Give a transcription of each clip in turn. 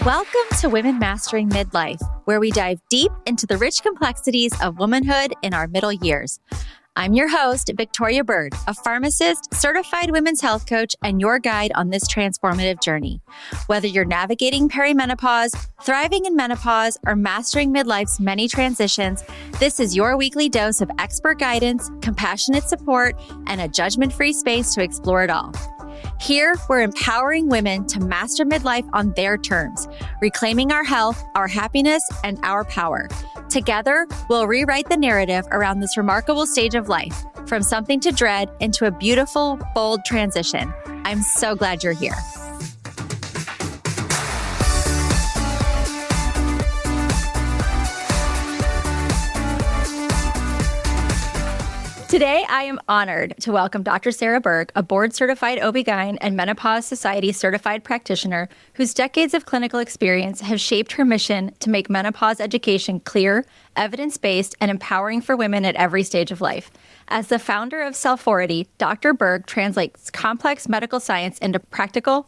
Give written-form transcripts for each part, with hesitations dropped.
Welcome to Women Mastering Midlife, where we dive deep into the rich complexities of womanhood in our middle years. I'm your host, Victoria Byrd, a pharmacist, certified women's health coach, and your guide on this transformative journey. Whether you're navigating perimenopause, thriving in menopause, or mastering midlife's many transitions, this is your weekly dose of expert guidance, compassionate support, and a judgment-free space to explore it all. Here, we're empowering women to master midlife on their terms, reclaiming our health, our happiness, and our power. Together, we'll rewrite the narrative around this remarkable stage of life, from something to dread into a beautiful, bold transition. I'm so glad you're here. Today, I am honored to welcome Dr. Sarah Berg, a board-certified OB-GYN and Menopause Society certified practitioner whose decades of clinical experience have shaped her mission to make menopause education clear, evidence-based, and empowering for women at every stage of life. As the founder of Selfority, Dr. Berg translates complex medical science into practical,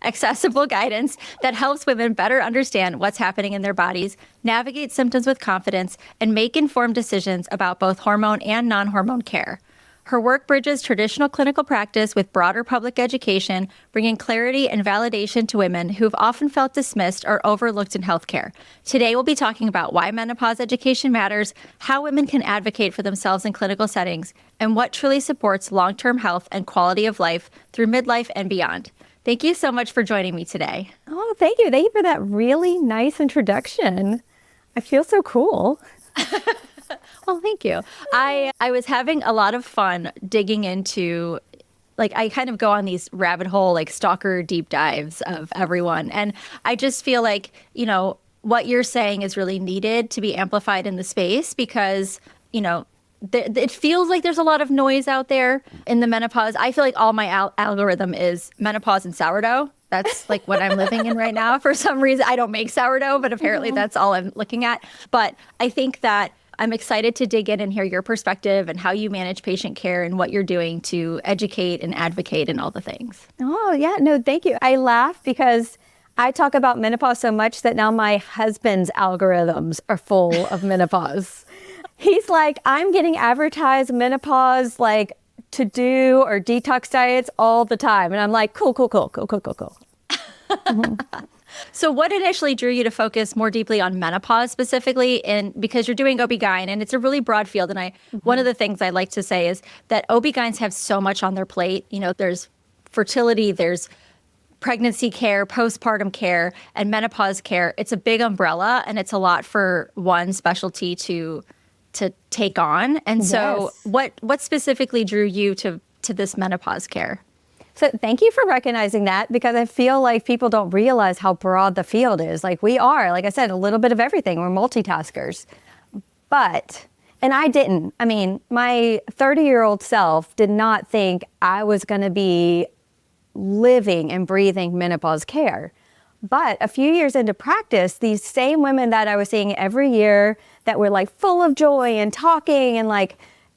accessible guidance that helps women better understand what's happening in their bodies, navigate symptoms with confidence, and make informed decisions about both hormone and non-hormone care. Her work bridges traditional clinical practice with broader public education, bringing clarity and validation to women who've often felt dismissed or overlooked in healthcare. Today, we'll be talking about why menopause education matters, how women can advocate for themselves in clinical settings, and what truly supports long-term health and quality of life through midlife and beyond. Thank you so much for joining me today. Oh, thank you. Thank you for that really nice introduction. I feel so cool. Well, thank you. I was having a lot of fun digging into, I kind of go on these rabbit hole, stalker deep dives of everyone. And I just feel like, what you're saying is really needed to be amplified in the space because, it feels like there's a lot of noise out there in the menopause. I feel like all my algorithm is menopause and sourdough. That's like what I'm living in right now. For some reason, I don't make sourdough, but apparently that's all I'm looking at. But I think that I'm excited to dig in and hear your perspective and how you manage patient care and what you're doing to educate and advocate and all the things. Oh, yeah. No, thank you. I laugh because I talk about menopause so much that now my husband's algorithms are full of menopause. He's like, I'm getting advertised menopause, to do or detox diets all the time. And I'm like, cool. Mm-hmm. So what initially drew you to focus more deeply on menopause specifically? And because you're doing OB-GYN and it's a really broad field. And one of the things I like to say is that OB-GYNs have so much on their plate. There's fertility, there's pregnancy care, postpartum care, and menopause care. It's a big umbrella and it's a lot for one specialty to take on. And so what specifically drew you to this menopause care? So thank you for recognizing that because I feel like people don't realize how broad the field is. We are, like I said, a little bit of everything. We're multitaskers. And I didn't. I mean, my 30-year-old self did not think I was going to be living and breathing menopause care. But a few years into practice, these same women that I was seeing every year that were full of joy and talking and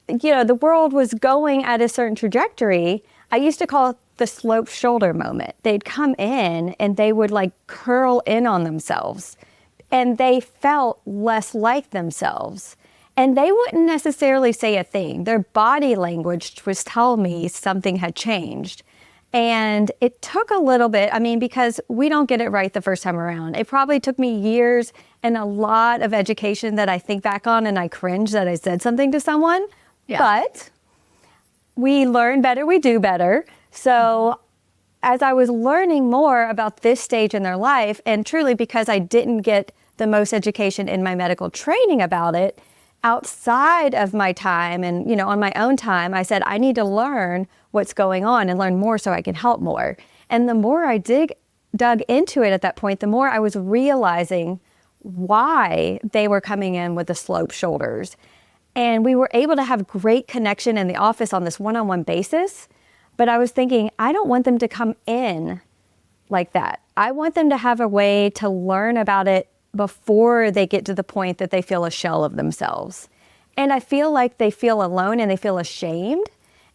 the world was going at a certain trajectory, I used to call it the sloped shoulder moment. They'd come in and they would curl in on themselves and they felt less like themselves. And they wouldn't necessarily say a thing. Their body language was telling me something had changed. And it took a little bit, because we don't get it right the first time around. It probably took me years and a lot of education that I think back on and I cringe that I said something to someone. Yeah. But we learn better, we do better. So as I was learning more about this stage in their life, and truly because I didn't get the most education in my medical training about it, outside of my time and, on my own time, I said, I need to learn what's going on and learn more so I can help more. And the more I dug into it at that point, the more I was realizing why they were coming in with the sloped shoulders. And we were able to have great connection in the office on this one-on-one basis. But I was thinking, I don't want them to come in like that. I want them to have a way to learn about it before they get to the point that they feel a shell of themselves. And I feel like they feel alone and they feel ashamed.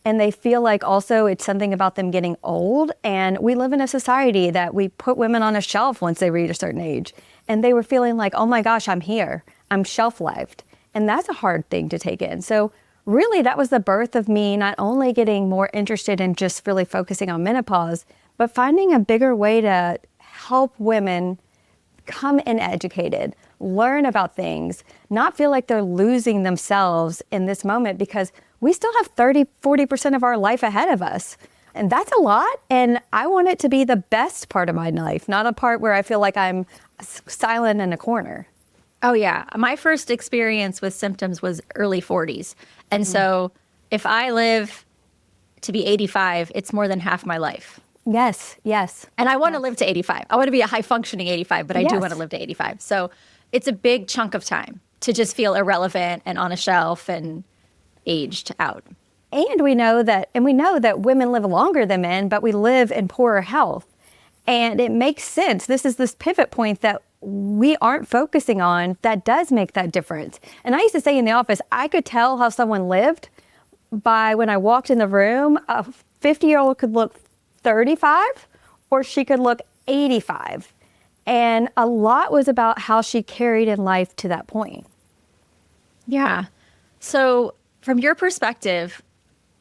And they feel like also it's something about them getting old. And we live in a society that we put women on a shelf once they reach a certain age. And they were feeling like, oh my gosh, I'm here. I'm shelf-lived. And that's a hard thing to take in. So really, that was the birth of me not only getting more interested in just really focusing on menopause, but finding a bigger way to help women come in educated, learn about things, not feel like they're losing themselves in this moment, because we still have 40% of our life ahead of us. And that's a lot. And I want it to be the best part of my life, not a part where I feel like I'm silent in a corner. Oh, yeah. My first experience with symptoms was early 40s. And so if I live to be 85, it's more than half my life. Yes, yes. And I want to live to 85. I want to be a high functioning 85, but I do Yes. want to live to 85. So it's a big chunk of time to just feel irrelevant and on a shelf and aged out. And we know that women live longer than men, but we live in poorer health. And it makes sense. This is this pivot point that we aren't focusing on that does make that difference. And I used to say in the office, I could tell how someone lived by when I walked in the room. A 50-year-old could look 35 or she could look 85. And a lot was about how she carried in life to that point. Yeah. So from your perspective,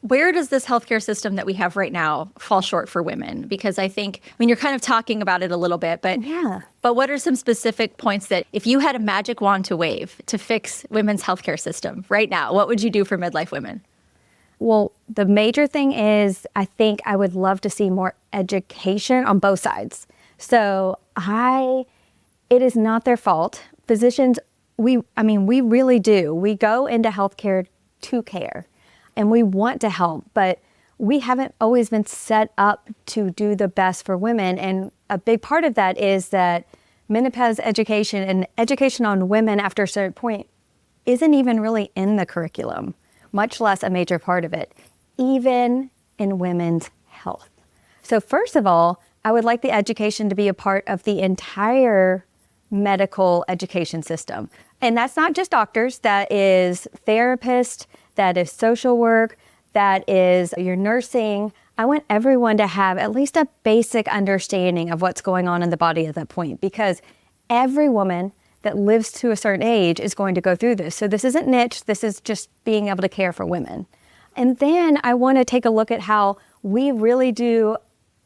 where does this healthcare system that we have right now fall short for women? Because I think, you're kind of talking about it a little bit, but Yeah. But what are some specific points that if you had a magic wand to wave to fix women's healthcare system right now, what would you do for midlife women? Well, the major thing is I think I would love to see more education on both sides. So it is not their fault. Physicians, we really do. We go into healthcare to care and we want to help, but we haven't always been set up to do the best for women. And a big part of that is that menopause education and education on women after a certain point isn't even really in the curriculum, much less a major part of it, even in women's health. So first of all, I would like the education to be a part of the entire medical education system. And that's not just doctors, that is therapists, that is social work, that is your nursing. I want everyone to have at least a basic understanding of what's going on in the body at that point, because every woman that lives to a certain age is going to go through this. So this isn't niche, this is just being able to care for women. And then I want to take a look at how we really do,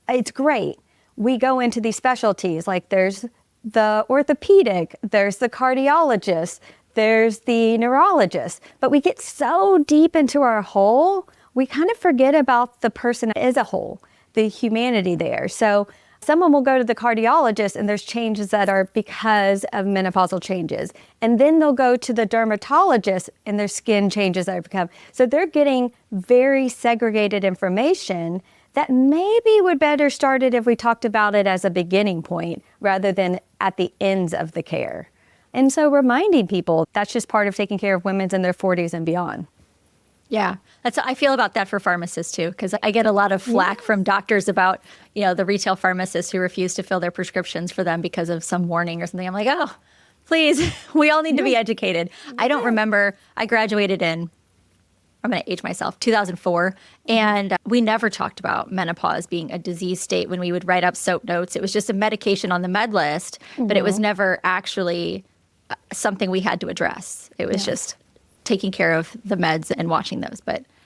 it's great. We go into these specialties, like there's the orthopedic, there's the cardiologist, there's the neurologist, but we get so deep into our whole, we kind of forget about the person as a whole, the humanity there. So someone will go to the cardiologist and there's changes that are because of menopausal changes. And then they'll go to the dermatologist and their skin changes that have become. So they're getting very segregated information that maybe would better start it if we talked about it as a beginning point rather than at the ends of the care. And so reminding people that's just part of taking care of women in their 40s and beyond. Yeah, I feel about that for pharmacists too, because I get a lot of flack from doctors about, the retail pharmacists who refuse to fill their prescriptions for them because of some warning or something. I'm like, oh, please, we all need to be educated. I don't remember, I graduated in, I'm going to age myself, 2004, and we never talked about menopause being a disease state when we would write up soap notes. It was just a medication on the med list, but it was never actually something we had to address. It was just taking care of the meds and watching those.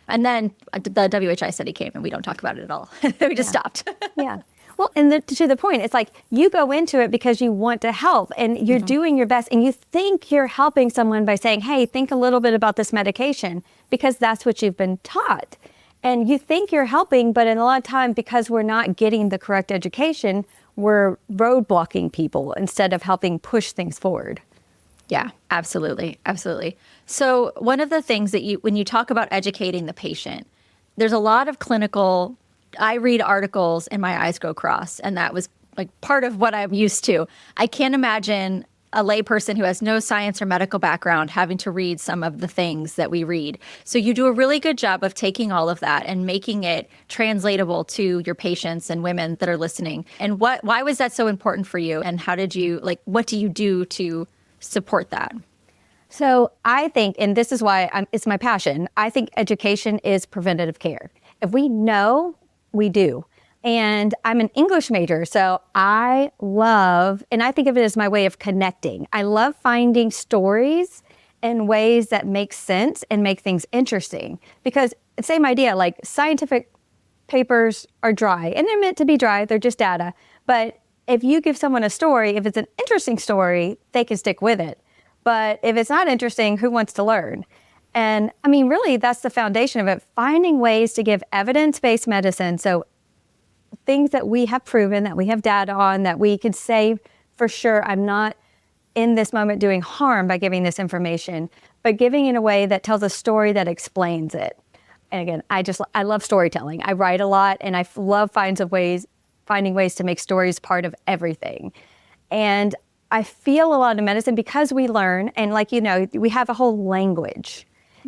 And then the WHI study came and we don't talk about it at all. We just stopped. Yeah. Well, and to the point, it's like you go into it because you want to help and you're doing your best and you think you're helping someone by saying, hey, think a little bit about this medication because that's what you've been taught. And you think you're helping, but in a lot of time, because we're not getting the correct education, we're roadblocking people instead of helping push things forward. Yeah, absolutely. Absolutely. So one of the things that when you talk about educating the patient, there's a lot of clinical, I read articles and my eyes go cross, and that was like part of what I'm used to. I can't imagine a layperson who has no science or medical background having to read some of the things that we read. So you do a really good job of taking all of that and making it translatable to your patients and women that are listening. And why was that so important for you? And how did you, what do you do to support that? So I think, and this is why it's my passion, I think education is preventative care. If we know, we do. And I'm an English major, so I love, and I think of it as my way of connecting. I love finding stories in ways that make sense and make things interesting. Because same idea, like scientific papers are dry, and they're meant to be dry, they're just data. But if you give someone a story, if it's an interesting story, they can stick with it. But if it's not interesting, who wants to learn? And I mean, really, that's the foundation of it, finding ways to give evidence-based medicine. So things that we have proven, that we have data on, that we can say for sure, I'm not in this moment doing harm by giving this information, but giving it in a way that tells a story that explains it. And again, I love storytelling. I write a lot, and I love finding ways to make stories part of everything. And I feel a lot of medicine because we learn, and like, we have a whole language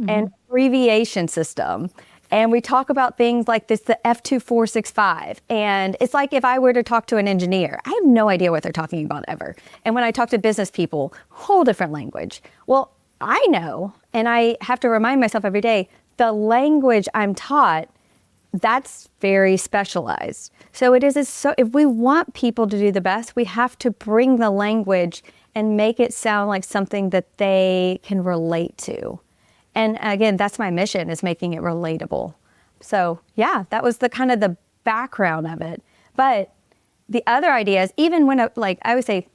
and abbreviation system. And we talk about things like this, the F2465. And it's like if I were to talk to an engineer, I have no idea what they're talking about ever. And when I talk to business people, whole different language. Well, I know, and I have to remind myself every day, the language I'm taught, that's very specialized. So if we want people to do the best, we have to bring the language and make it sound like something that they can relate to. And again, that's my mission, is making it relatable. So yeah, that was the kind of the background of it. But the other ideas, even when I would say,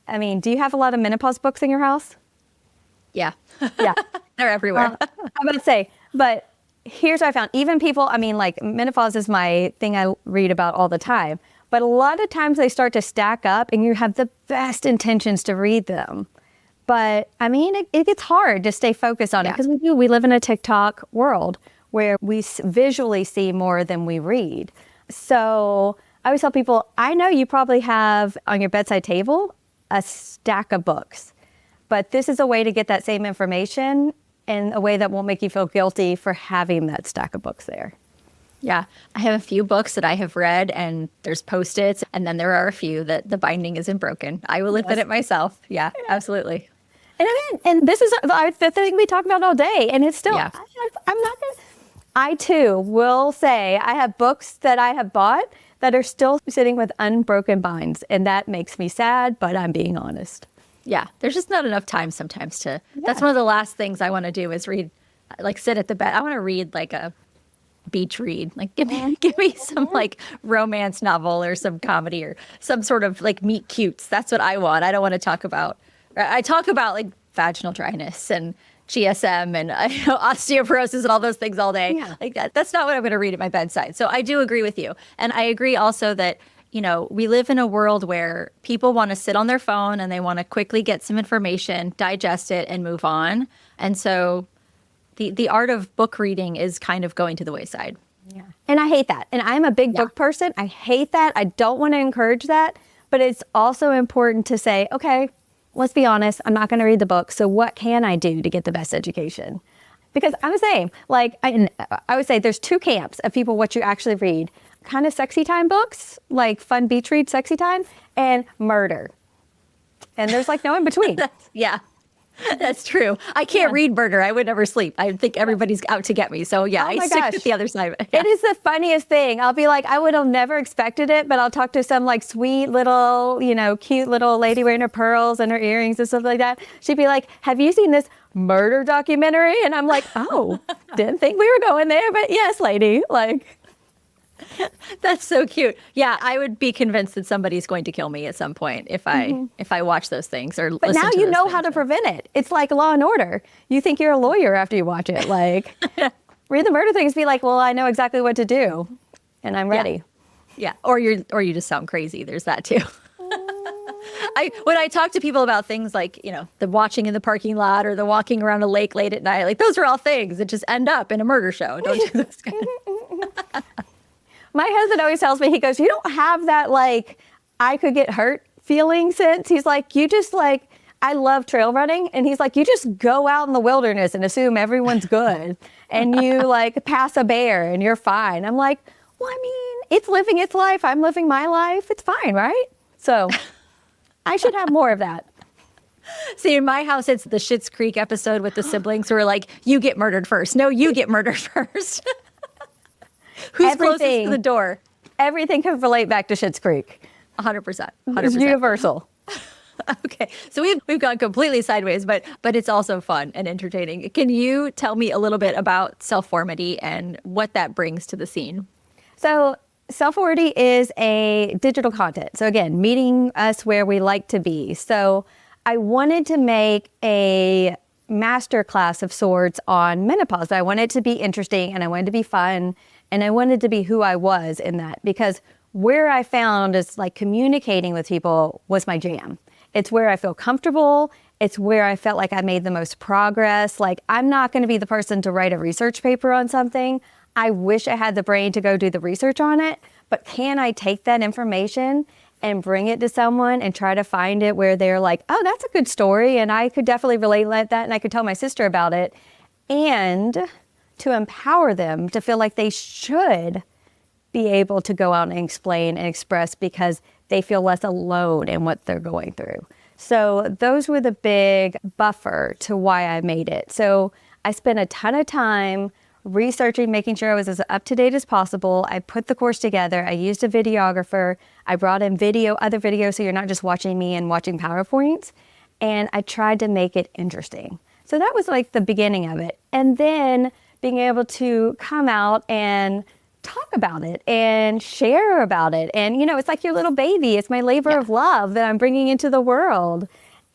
I mean, do you have a lot of menopause books in your house? Yeah. Yeah. They're everywhere. I'm about to say, but here's what I found. Even people, I mean, like menopause is my thing I read about all the time. But a lot of times they start to stack up and you have the best intentions to read them. But I mean, it gets hard to stay focused on it because we live in a TikTok world where we visually see more than we read. So I always tell people, I know you probably have on your bedside table a stack of books, but this is a way to get that same information in a way that won't make you feel guilty for having that stack of books there. Yeah. I have a few books that I have read, and there's Post-its, and then there are a few that the binding isn't broken. I will admit it myself. Yeah, absolutely. And this is the thing we talk about all day, and it's still, I'm not going to, I too will say I have books that I have bought that are still sitting with unbroken binds, and that makes me sad, but I'm being honest. Yeah, there's just not enough time sometimes to, that's one of the last things I want to do is read, like sit at the bed. I want to read like a beach read, like give me some like romance novel or some comedy or some sort of like meet cutes. That's what I want. I don't want to talk about, I talk about like vaginal dryness and GSM and osteoporosis and all those things all day. Yeah. Like that's not what I'm going to read at my bedside. So I do agree with you. And I agree also that we live in a world where people want to sit on their phone and they want to quickly get some information, digest it, and move on. And so the art of book reading is kind of going to the wayside. Yeah. And I hate that. And I'm a big book person. I hate that. I don't want to encourage that. But it's also important to say, okay, let's be honest. I'm not going to read the book. So what can I do to get the best education? Because I'm the same. Like I would say there's two camps of people, what you actually read. Kind of sexy time books, like fun beach read sexy time, and murder. And there's like no in between. That's true. I can't read murder. I would never sleep. I think everybody's out to get me. So I stick to the other side. It is the funniest thing. I'll be like, I would have never expected it, but I'll talk to some like sweet little, cute little lady wearing her pearls and her earrings and stuff like that. She'd be like, have you seen this murder documentary? And I'm like, oh, didn't think we were going there, but yes, lady. Like, that's so cute. Yeah, I would be convinced that somebody's going to kill me at some point if I watch those things or listen to those things. But now you know how to prevent it. It's like Law and Order. You think you're a lawyer after you watch it. Like, read the murder things, be like, well, I know exactly what to do, and I'm ready. Yeah. Or you just sound crazy. There's that too. When I talk to people about things like, the watching in the parking lot or the walking around a lake late at night, like those are all things that just end up in a murder show. Don't do those kind of My husband always tells me, he goes, you don't have that, like, I could get hurt feeling sense. He's like, you just like, I love trail running. And he's like, you just go out in the wilderness and assume everyone's good. And you like pass a bear and you're fine. I'm like, well, I mean, it's living its life. I'm living my life. It's fine, right? So I should have more of that. See, in my house, it's the Schitt's Creek episode with the siblings who are like, you get murdered first. No, you get murdered first. Who's closest to the door? Everything can relate back to Schitt's Creek. 100%. It's universal. Okay, so we've gone completely sideways, but it's also fun and entertaining. Can you tell me a little bit about Selfority and what that brings to the scene? So Selfority is a digital content. So again, meeting us where we like to be. So I wanted to make a master class of sorts on menopause. I wanted it to be interesting and I wanted it to be fun and I wanted to be who I was in that, because where I found is like communicating with people was my jam. It's where I feel comfortable. It's where I felt like I made the most progress. Like, I'm not going to be the person to write a research paper on something. I wish I had the brain to go do the research on it, but can I take that information and bring it to someone and try to find it where they're like, oh, that's a good story and I could definitely relate like that and I could tell my sister about it, and to empower them to feel like they should be able to go out and explain and express because they feel less alone in what they're going through. So those were the big buffer to why I made it. So I spent a ton of time researching, making sure I was as up to date as possible. I put the course together. I used a videographer. I brought in other videos, so you're not just watching me and watching PowerPoints. And I tried to make it interesting. So that was like the beginning of it. And then being able to come out and talk about it and share about it. And, it's like your little baby. It's my labor of love that I'm bringing into the world.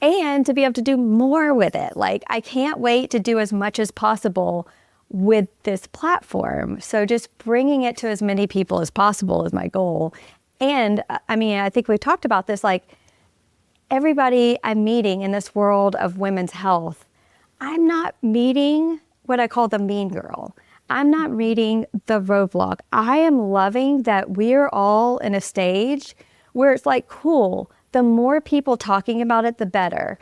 And to be able to do more with it. Like, I can't wait to do as much as possible with this platform. So just bringing it to as many people as possible is my goal. And I think we talked about this, like everybody I'm meeting in this world of women's health, I'm not meeting what I call the mean girl. I'm not reading the roadblock. I am loving that we're all in a stage where it's like, cool, the more people talking about it, the better.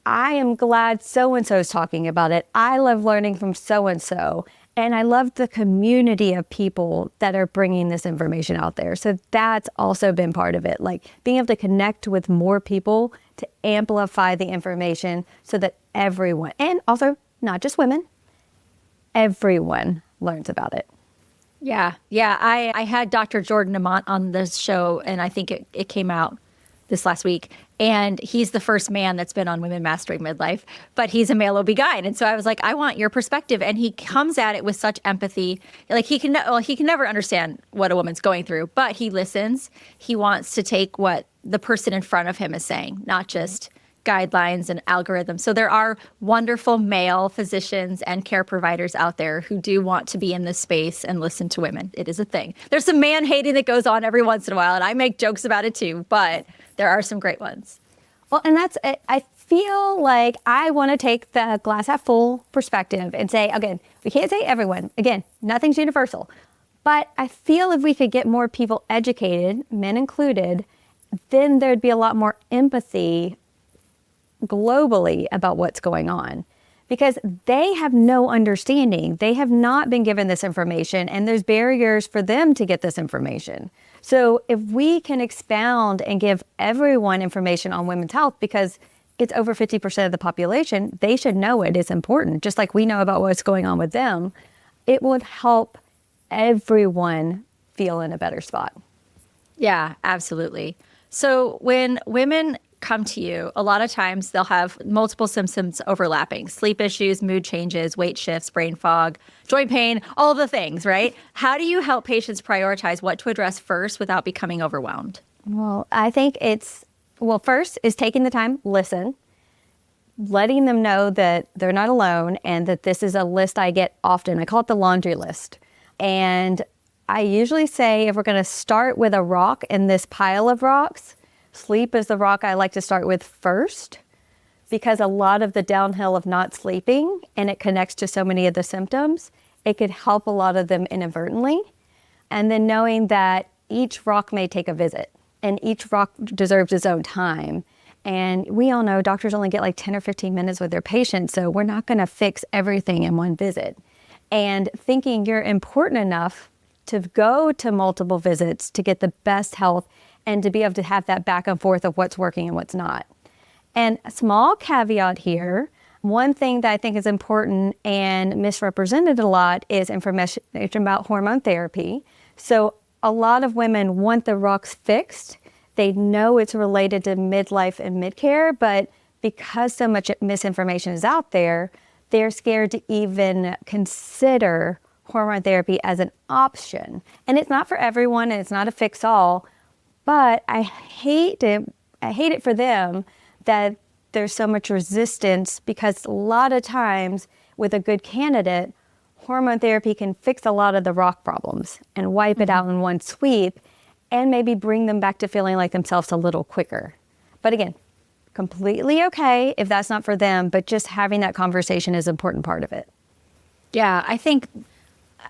I am glad so-and-so is talking about it. I love learning from so-and-so. And I love the community of people that are bringing this information out there. So that's also been part of it, like being able to connect with more people to amplify the information so that everyone, and also not just women, everyone learns about it. Yeah. I had Dr. Jordan Amont on this show, and I think it came out this last week. And he's the first man that's been on Women Mastering Midlife, but he's a male OB-GYN. And so I was like, I want your perspective. And he comes at it with such empathy. Like he can never understand what a woman's going through, but he listens. He wants to take what the person in front of him is saying, not just guidelines and algorithms. So there are wonderful male physicians and care providers out there who do want to be in this space and listen to women. It is a thing. There's some man hating that goes on every once in a while, and I make jokes about it too, but there are some great ones. Well, and that's it. I feel like I want to take the glass half full perspective and say, again, we can't say everyone. Again, nothing's universal. But I feel if we could get more people educated, men included, then there'd be a lot more empathy globally about what's going on, because they have no understanding. They have not been given this information, and there's barriers for them to get this information. So if we can expound and give everyone information on women's health, because it's over 50% of the population, they should know it is important, just like we know about what's going on with them. It would help everyone feel in a better spot. Yeah, absolutely. So when women come to you, a lot of times they'll have multiple symptoms overlapping: sleep issues, mood changes, weight shifts, brain fog, joint pain, all the things, right? How do you help patients prioritize what to address first without becoming overwhelmed? Well, I think first is taking the time, listen, letting them know that they're not alone and that this is a list I get often. I call it the laundry list. And I usually say, if we're going to start with a rock in this pile of rocks, sleep is the rock I like to start with first, because a lot of the downhill of not sleeping, and it connects to so many of the symptoms, it could help a lot of them inadvertently. And then knowing that each rock may take a visit and each rock deserves its own time. And we all know doctors only get like 10 or 15 minutes with their patients, so we're not going to fix everything in one visit. And thinking you're important enough to go to multiple visits to get the best health and to be able to have that back and forth of what's working and what's not. And a small caveat here, one thing that I think is important and misrepresented a lot is information about hormone therapy. So a lot of women want the rocks fixed. They know it's related to midlife and mid-care, but because so much misinformation is out there, they're scared to even consider hormone therapy as an option. And it's not for everyone and it's not a fix-all, but I hate it for them that there's so much resistance, because a lot of times with a good candidate, hormone therapy can fix a lot of the rock problems and wipe it out in one sweep and maybe bring them back to feeling like themselves a little quicker. But again, completely okay if that's not for them, but just having that conversation is an important part of it. Yeah,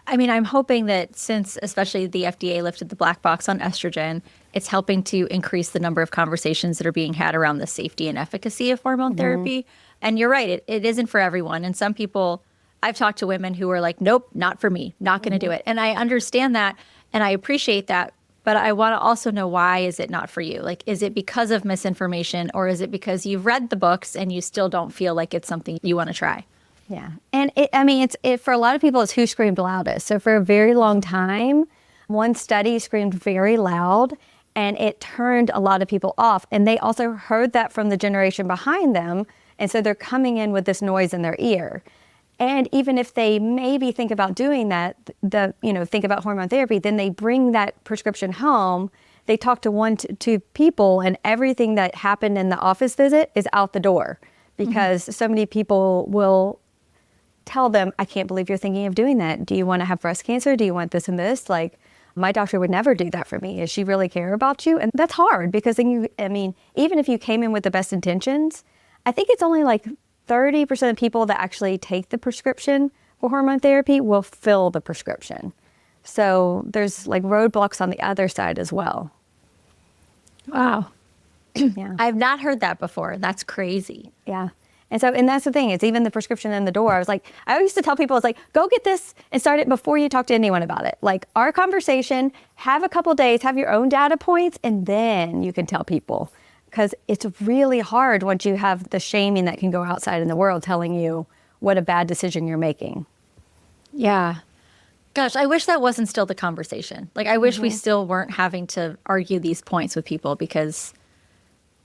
I'm hoping that since especially the FDA lifted the black box on estrogen, it's helping to increase the number of conversations that are being had around the safety and efficacy of hormone therapy. And you're right, it isn't for everyone. And some people, I've talked to women who are like, nope, not for me, not going to do it. And I understand that and I appreciate that. But I want to also know, why is it not for you? Like, is it because of misinformation, or is it because you've read the books and you still don't feel like it's something you want to try? Yeah. And it's for a lot of people, it's who screamed loudest. So for a very long time, one study screamed very loud and it turned a lot of people off. And they also heard that from the generation behind them. And so they're coming in with this noise in their ear. And even if they maybe think about doing that, think about hormone therapy, then they bring that prescription home. They talk to one, two people, and everything that happened in the office visit is out the door, because so many people will tell them, I can't believe you're thinking of doing that. Do you want to have breast cancer? Do you want this and this? Like, my doctor would never do that for me. Does she really care about you? And that's hard, because then even if you came in with the best intentions, I think it's only like 30% of people that actually take the prescription for hormone therapy will fill the prescription. So there's like roadblocks on the other side as well. Wow. Yeah. I've not heard that before. That's crazy. Yeah. And that's the thing. It's even the prescription in the door. I used to tell people, it's like, go get this and start it before you talk to anyone about it. Like, our conversation, have a couple days, have your own data points, and then you can tell people. Because it's really hard once you have the shaming that can go outside in the world telling you what a bad decision you're making. Yeah. Gosh, I wish that wasn't still the conversation. Like, I wish we still weren't having to argue these points with people, because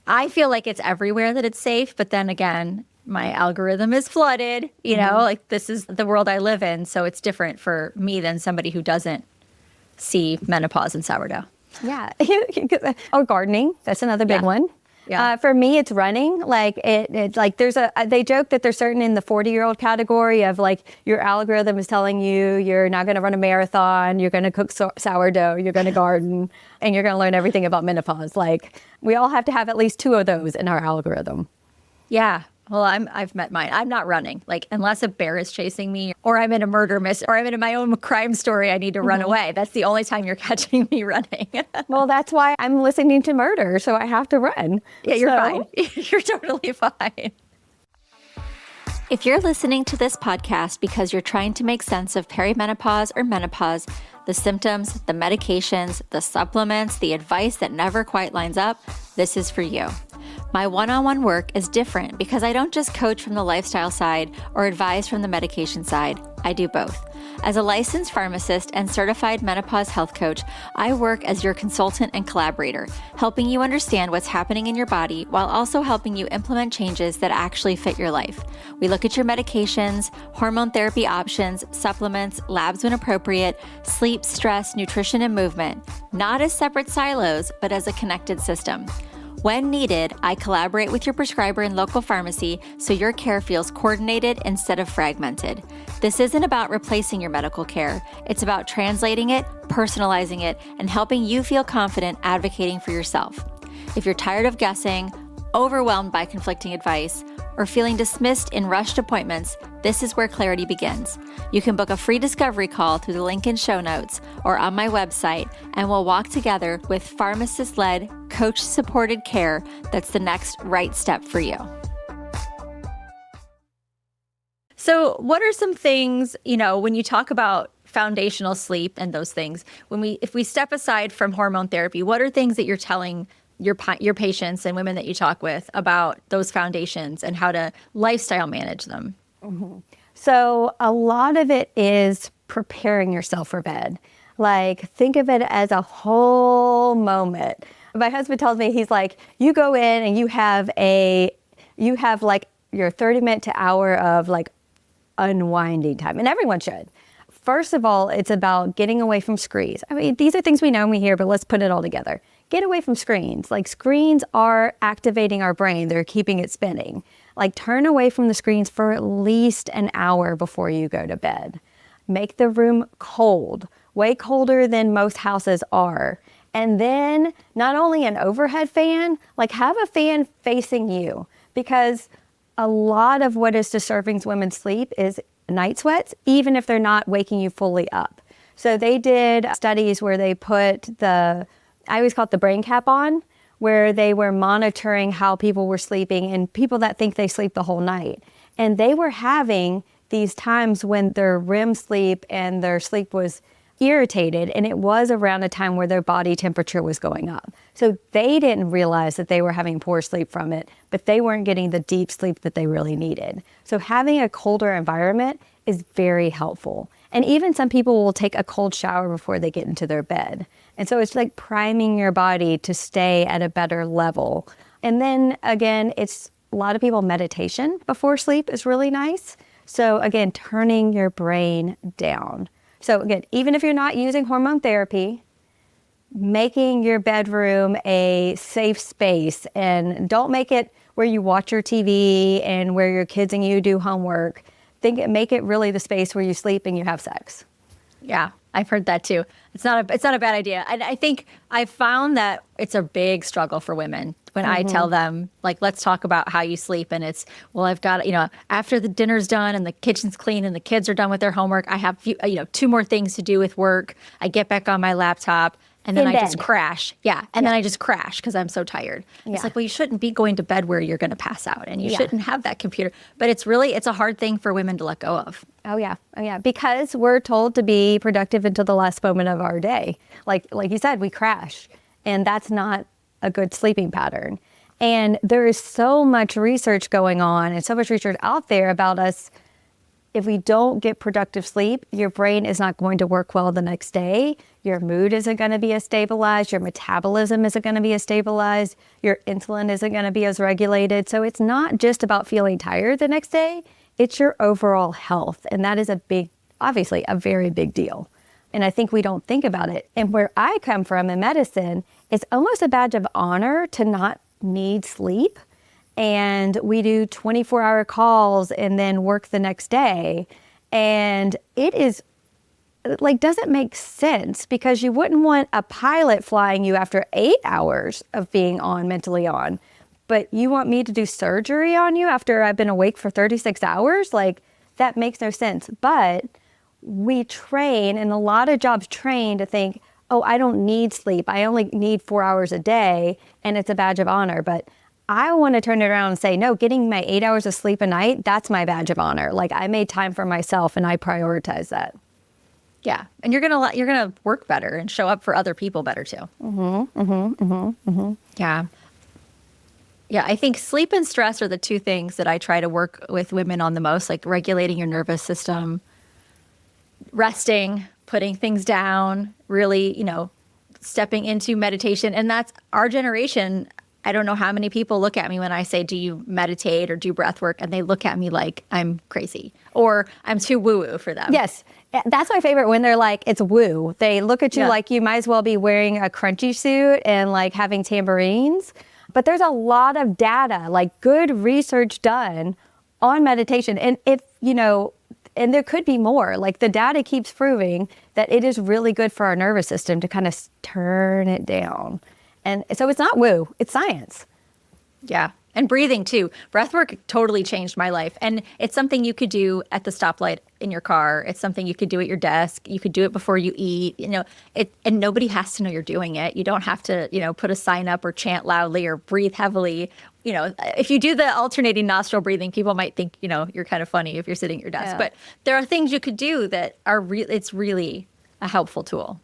I feel like it's everywhere that it's safe. But then again, my algorithm is flooded, like, this is the world I live in. So it's different for me than somebody who doesn't see menopause and sourdough. Yeah. Or gardening. That's another big one. Yeah. For me, it's running. Like, it's like they joke that there's certain in the 40-year-old category of, like, your algorithm is telling you you're not going to run a marathon, you're going to cook sourdough, you're going to garden, and you're going to learn everything about menopause. Like, we all have to have at least 2 of those in our algorithm. Yeah. Well, I've met mine. I'm not running. Like, unless a bear is chasing me, or I'm in a murder or I'm in my own crime story, I need to run away. That's the only time you're catching me running. Well, that's why I'm listening to murder, so I have to run. Yeah, you're fine. You're totally fine. If you're listening to this podcast because you're trying to make sense of perimenopause or menopause, the symptoms, the medications, the supplements, the advice that never quite lines up, this is for you. My one-on-one work is different because I don't just coach from the lifestyle side or advise from the medication side. I do both. As a licensed pharmacist and certified menopause health coach, I work as your consultant and collaborator, helping you understand what's happening in your body while also helping you implement changes that actually fit your life. We look at your medications, hormone therapy options, supplements, labs when appropriate, sleep, stress, nutrition, and movement, not as separate silos, but as a connected system. When needed, I collaborate with your prescriber and local pharmacy so your care feels coordinated instead of fragmented. This isn't about replacing your medical care. It's about translating it, personalizing it, and helping you feel confident advocating for yourself. If you're tired of guessing, overwhelmed by conflicting advice, or feeling dismissed in rushed appointments, this is where clarity begins. You can book a free discovery call through the link in show notes or on my website, and we'll walk together with pharmacist-led, coach-supported care that's the next right step for you. So what are some things, when you talk about foundational sleep and those things, if we step aside from hormone therapy, what are things that you're telling your patients and women that you talk with about those foundations and how to lifestyle manage them? So a lot of it is preparing yourself for bed. Like, think of it as a whole moment. My husband tells me, he's like, you go in and you have like your 30-minute to hour of like unwinding time, and everyone should. First of all, it's about getting away from screens. I mean, these are things we know and we hear, but let's put it all together. Get away from screens. Like, screens are activating our brain. They're keeping it spinning. Like, turn away from the screens for at least an hour before you go to bed. Make the room cold, way colder than most houses are. And then not only an overhead fan, like, have a fan facing you, because a lot of what is disturbing women's sleep is night sweats, even if they're not waking you fully up. So they did studies where they put I always call it the brain cap on, where they were monitoring how people were sleeping and people that think they sleep the whole night. And they were having these times when their REM sleep and their sleep was irritated, and it was around a time where their body temperature was going up. So they didn't realize that they were having poor sleep from it, but they weren't getting the deep sleep that they really needed. So having a colder environment is very helpful. And even some people will take a cold shower before they get into their bed. And so it's like priming your body to stay at a better level. And then again, it's a lot of people, meditation before sleep is really nice. So again, turning your brain down. So again, even if you're not using hormone therapy, making your bedroom a safe space, and don't make it where you watch your TV and where your kids and you do homework. Make it really the space where you sleep and you have sex. Yeah, I've heard that too. It's not a bad idea. And I think I've found that it's a big struggle for women when I tell them, like, let's talk about how you sleep. And it's, well, I've got, after the dinner's done and the kitchen's clean and the kids are done with their homework, I have, 2 more things to do with work. I get back on my laptop. And then I just crash. Yeah. And then I just crash because I'm so tired. Yeah. It's like, well, you shouldn't be going to bed where you're going to pass out, and you shouldn't have that computer. But it's a hard thing for women to let go of. Oh, yeah. Because we're told to be productive until the last moment of our day. Like you said, we crash. And that's not a good sleeping pattern. And there is so much research going on and so much research out there about us. If we don't get productive sleep, your brain is not going to work well the next day. Your mood isn't going to be as stabilized. Your metabolism isn't going to be as stabilized. Your insulin isn't going to be as regulated. So it's not just about feeling tired the next day. It's your overall health. And that is obviously a very big deal. And I think we don't think about it. And where I come from in medicine, it's almost a badge of honor to not need sleep. And we do 24-hour calls and then work the next day. And it is like, doesn't make sense, because you wouldn't want a pilot flying you after 8 hours of being mentally on. But you want me to do surgery on you after I've been awake for 36 hours? Like, that makes no sense. But we train, and a lot of jobs train to think, oh, I don't need sleep. I only need 4 hours a day, and it's a badge of honor. But I want to turn it around and say, no, getting my 8 hours of sleep a night, that's my badge of honor. Like, I made time for myself and I prioritize that. Yeah. And you're going to work better and show up for other people better too. Yeah. Yeah. I think sleep and stress are the two things that I try to work with women on the most, like regulating your nervous system, resting, putting things down, really, stepping into meditation. And that's our generation. I don't know how many people look at me when I say, do you meditate or do breath work? And they look at me like I'm crazy or I'm too woo-woo for them. Yes. That's my favorite, when they're like, it's woo. They look at you like you might as well be wearing a crunchy suit and like having tambourines. But there's a lot of data, like good research done on meditation. And and there could be more. Like, the data keeps proving that it is really good for our nervous system to kind of turn it down. And so it's not woo, it's science. Yeah. And breathing too. Breathwork totally changed my life. And it's something you could do at the stoplight in your car. It's something you could do at your desk. You could do it before you eat, and nobody has to know you're doing it. You don't have to, put a sign up or chant loudly or breathe heavily. If you do the alternating nostril breathing, people might think, you're kind of funny if you're sitting at your desk. Yeah. But there are things you could do that are it's really a helpful tool.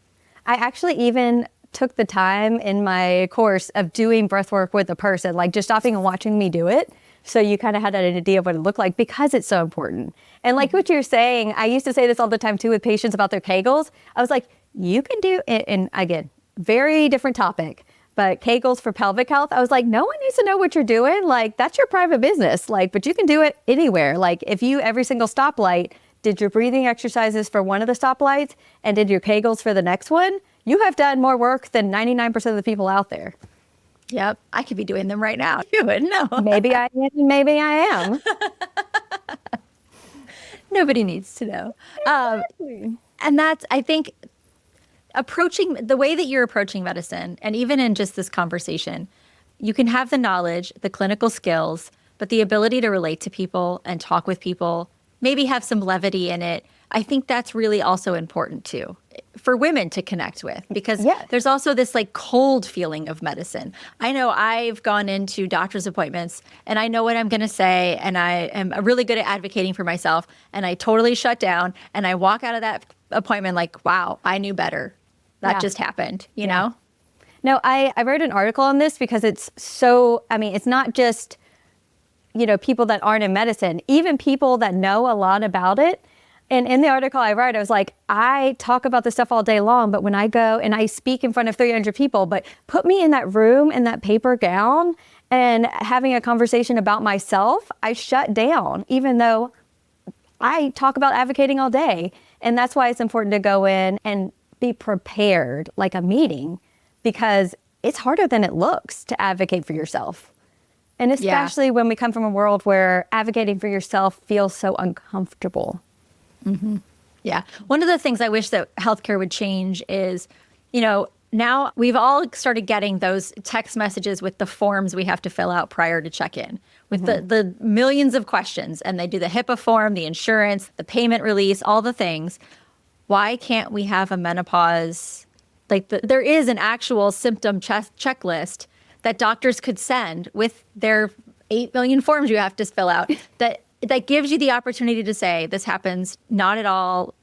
I actually even took the time in my course of doing breath work with a person, like just stopping and watching me do it. So you kind of had an idea of what it looked like because it's so important. And like what you're saying, I used to say this all the time too with patients about their Kegels. I was like, you can do it. And again, very different topic, but Kegels for pelvic health. I was like, no one needs to know what you're doing. Like that's your private business. Like, but you can do it anywhere. Like if you, every single stoplight, did your breathing exercises for one of the stoplights and did your Kegels for the next one, you have done more work than 99% of the people out there. Yep. I could be doing them right now. You wouldn't know. Maybe I am, maybe I am. Nobody needs to know. And that's, I think, approaching the way that you're approaching medicine, and even in just this conversation, you can have the knowledge, the clinical skills, but the ability to relate to people and talk with people, maybe have some levity in it. I think that's really also important too for women to connect with, because there's also this like cold feeling of medicine. I know I've gone into doctor's appointments and I know what I'm going to say, and I am really good at advocating for myself, and I totally shut down and I walk out of that appointment like, wow, I knew better. That just happened, you know? No, I wrote an article on this because it's so, I mean, it's not just, you know, people that aren't in medicine, even people that know a lot about it. And in the article I write, I was like, I talk about this stuff all day long, but when I go and I speak in front of 300 people, but put me in that room in that paper gown and having a conversation about myself, I shut down, even though I talk about advocating all day. And that's why it's important to go in and be prepared like a meeting, because it's harder than it looks to advocate for yourself. And especially when we come from a world where advocating for yourself feels so uncomfortable. Mm-hmm. Yeah. One of the things I wish that healthcare would change is, you know, now we've all started getting those text messages with the forms we have to fill out prior to check-in with the millions of questions, and they do the HIPAA form, the insurance, the payment release, all the things. Why can't we have a menopause? Like there is an actual symptom checklist that doctors could send with their 8 million forms you have to fill out that gives you the opportunity to say, this happens not at all,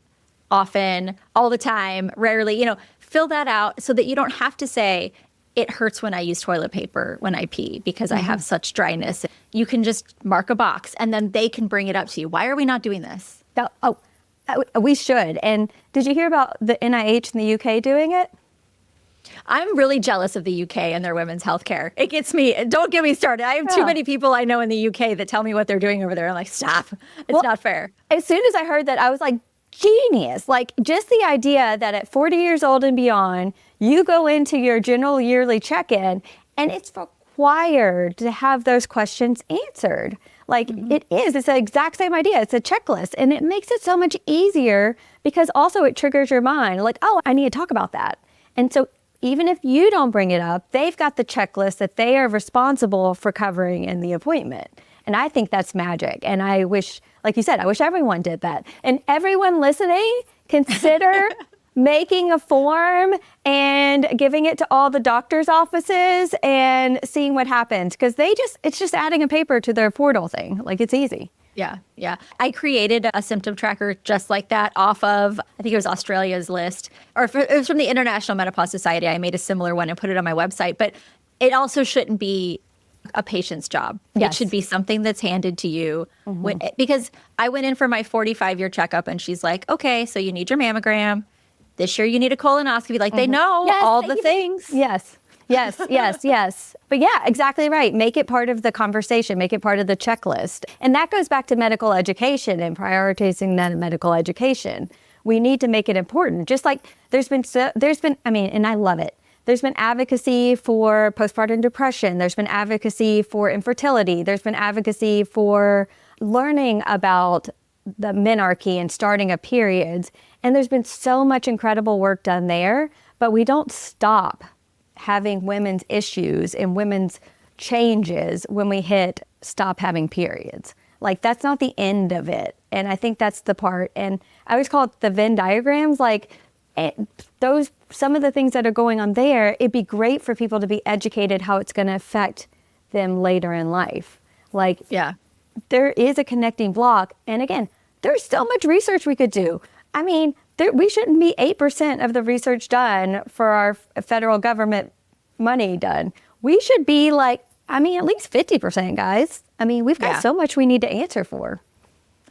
often, all the time, rarely, you know, fill that out so that you don't have to say, it hurts when I use toilet paper when I pee because I have such dryness. You can just mark a box and then they can bring it up to you. Why are we not doing this? We should. And did you hear about the NIH in the UK doing it? I'm really jealous of the UK and their women's healthcare. It gets me, don't get me started. I have too many people I know in the UK that tell me what they're doing over there. I'm like, stop. It's not fair. As soon as I heard that, I was like, genius. Like just the idea that at 40 years old and beyond, you go into your general yearly check-in and it's required to have those questions answered. Like it's the exact same idea. It's a checklist, and it makes it so much easier because also it triggers your mind like, oh, I need to talk about that. And so even if you don't bring it up, they've got the checklist that they are responsible for covering in the appointment. And I think that's magic. And I wish, like you said, I wish everyone did that. And everyone listening, consider making a form and giving it to all the doctor's offices and seeing what happens. Because it's just adding a paper to their portal thing. Like it's easy. Yeah. I created a symptom tracker just like that off of, I think it was Australia's list, it was from the International Menopause Society. I made a similar one and put it on my website, but it also shouldn't be a patient's job. Yes. It should be something that's handed to you. Because I went in for my 45-year checkup and she's like, okay, so you need your mammogram. This year you need a colonoscopy. Like they know all the things. Yes. But yeah, exactly right. Make it part of the conversation. Make it part of the checklist. And that goes back to medical education and prioritizing that medical education. We need to make it important. Just like there's been, I mean, and I love it. There's been advocacy for postpartum depression. There's been advocacy for infertility. There's been advocacy for learning about the menarche and starting of periods. And there's been so much incredible work done there, but we don't stop having women's issues and women's changes when we hit stop having periods. Like that's not the end of it. And I think that's the part. And I always call it the Venn diagrams. Like some of the things that are going on there, it'd be great for people to be educated how it's going to affect them later in life. Like, there is a connecting block. And again, there's so much research we could do. I mean, we shouldn't be 8% of the research done for our federal government money done. We should be like, I mean, at least 50%, guys. I mean, we've got so much we need to answer for.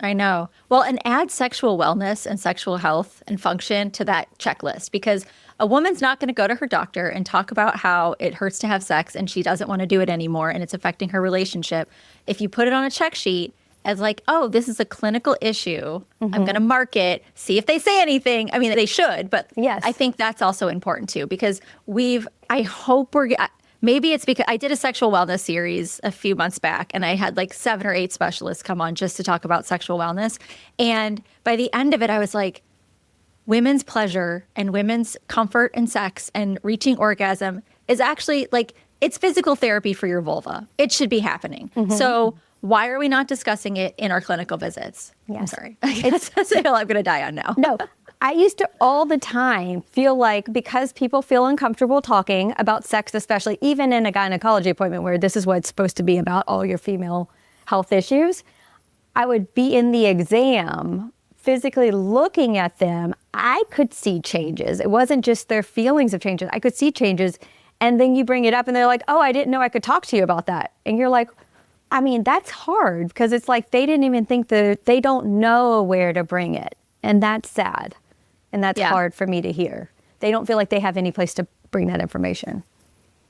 I know. Well, and add sexual wellness and sexual health and function to that checklist, because a woman's not going to go to her doctor and talk about how it hurts to have sex and she doesn't want to do it anymore and it's affecting her relationship. If you put it on a check sheet as like, oh, this is a clinical issue, I'm going to mark it, see if they say anything. I mean, they should, but yes. I think that's also important too, because I hope maybe it's because I did a sexual wellness series a few months back and I had like 7 or 8 specialists come on just to talk about sexual wellness. And by the end of it, I was like, women's pleasure and women's comfort and sex and reaching orgasm is actually like, it's physical therapy for your vulva. It should be happening. So why are we not discussing it in our clinical visits? Yes. I'm sorry. That's a hill I'm going to die on now. No. I used to all the time feel like, because people feel uncomfortable talking about sex, especially even in a gynecology appointment where this is what it's supposed to be about, all your female health issues, I would be in the exam physically looking at them. I could see changes. It wasn't just their feelings of changes. I could see changes. And then you bring it up and they're like, oh, I didn't know I could talk to you about that. And you're like, I mean, that's hard, because it's like they didn't even think they don't know where to bring it. And that's sad. And that's hard for me to hear. They don't feel like they have any place to bring that information.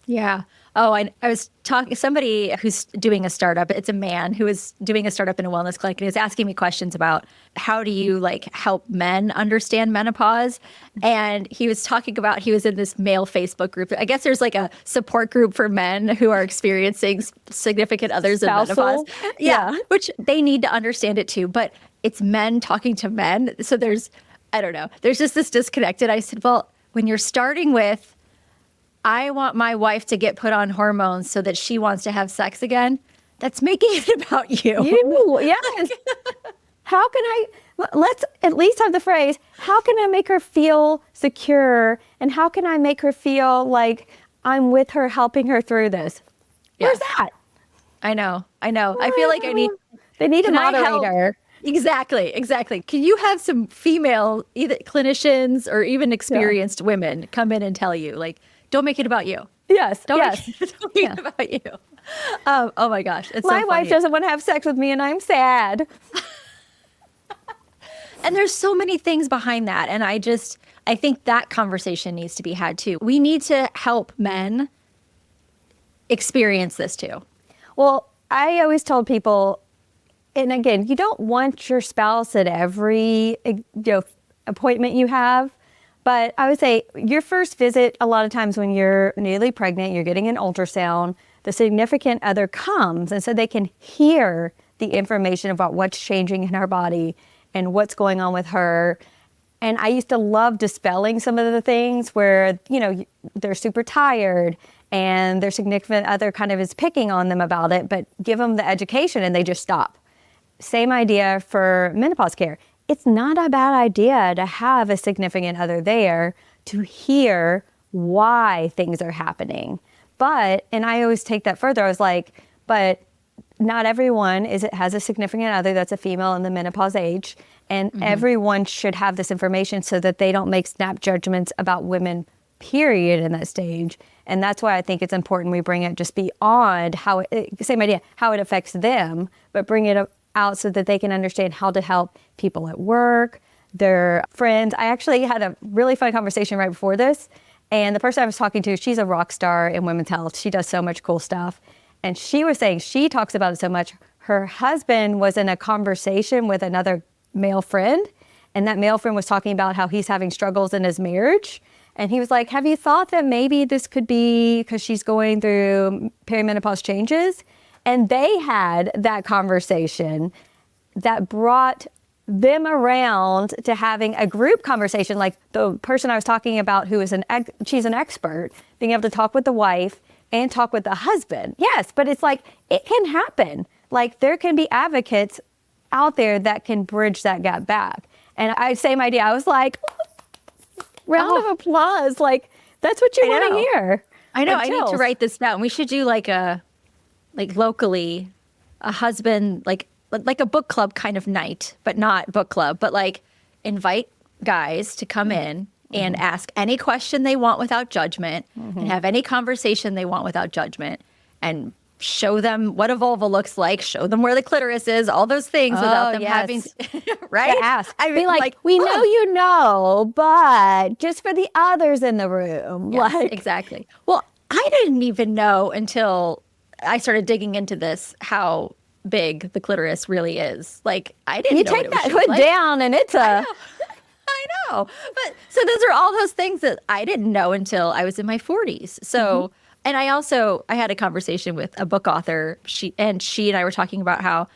Yeah. Oh, I was talking to somebody who's doing a startup. It's a man who is doing a startup in a wellness clinic, and he was asking me questions about how do you like help men understand menopause. And he was talking about, he was in this male Facebook group. I guess there's like a support group for men who are experiencing significant others in menopause. Yeah. Which they need to understand it too. But it's men talking to men. So I don't know. There's just this disconnect. And I said, well, when you're starting with, I want my wife to get put on hormones so that she wants to have sex again, that's making it about you. Yes. How can let's at least have the phrase, how can I make her feel secure? And how can I make her feel like I'm with her, helping her through this? Where's that? I know. I feel like they need a moderator. Exactly. Can you have some female either clinicians or even experienced women come in and tell you, like, don't make it about you. Yes. Don't make it about you. Oh my gosh. It's my so wife funny. doesn't want to have sex with me and I'm sad. And there's so many things behind that. And I think that conversation needs to be had too. We need to help men experience this too. Well, I always told people, and again, you don't want your spouse at every appointment you have, but I would say your first visit, a lot of times when you're newly pregnant, you're getting an ultrasound, the significant other comes, and so they can hear the information about what's changing in her body and what's going on with her. And I used to love dispelling some of the things where, they're super tired and their significant other kind of is picking on them about it, but give them the education and they just stop. Same idea for menopause care. It's not a bad idea to have a significant other there to hear why things are happening. And I always take that further. I was like, but not everyone has a significant other that's a female in the menopause age. And everyone should have this information so that they don't make snap judgments about women, period, in that stage. And that's why I think it's important we bring it just beyond same idea, how it affects them, but bring it out so that they can understand how to help people at work, their friends. I actually had a really fun conversation right before this. And the person I was talking to, she's a rock star in women's health. She does so much cool stuff. And she was saying she talks about it so much. Her husband was in a conversation with another male friend. And that male friend was talking about how he's having struggles in his marriage. And he was like, have you thought that maybe this could be because she's going through perimenopause changes? And they had that conversation that brought them around to having a group conversation. Like the person I was talking about who is she's an expert, being able to talk with the wife and talk with the husband. Yes, but it's like, it can happen. Like there can be advocates out there that can bridge that gap back. And same idea. I was like, round of applause. Like that's what you want to hear. I know. I need to write this down. We should do locally, a husband, like a book club kind of night, but not book club, but like invite guys to come in and ask any question they want without judgment and have any conversation they want without judgment and show them what a vulva looks like, show them where the clitoris is, all those things without them having, right? To ask. I Be like, we know you know, but just for the others in the room. Yes, like, exactly. Well, I didn't even know until I started digging into this how big the clitoris really is. Like, I didn't you know take what it that was foot like. down and it's a... I know. But so those are all those things that I didn't know until I was in my 40s. So, and I had a conversation with a book author. She and I were talking about how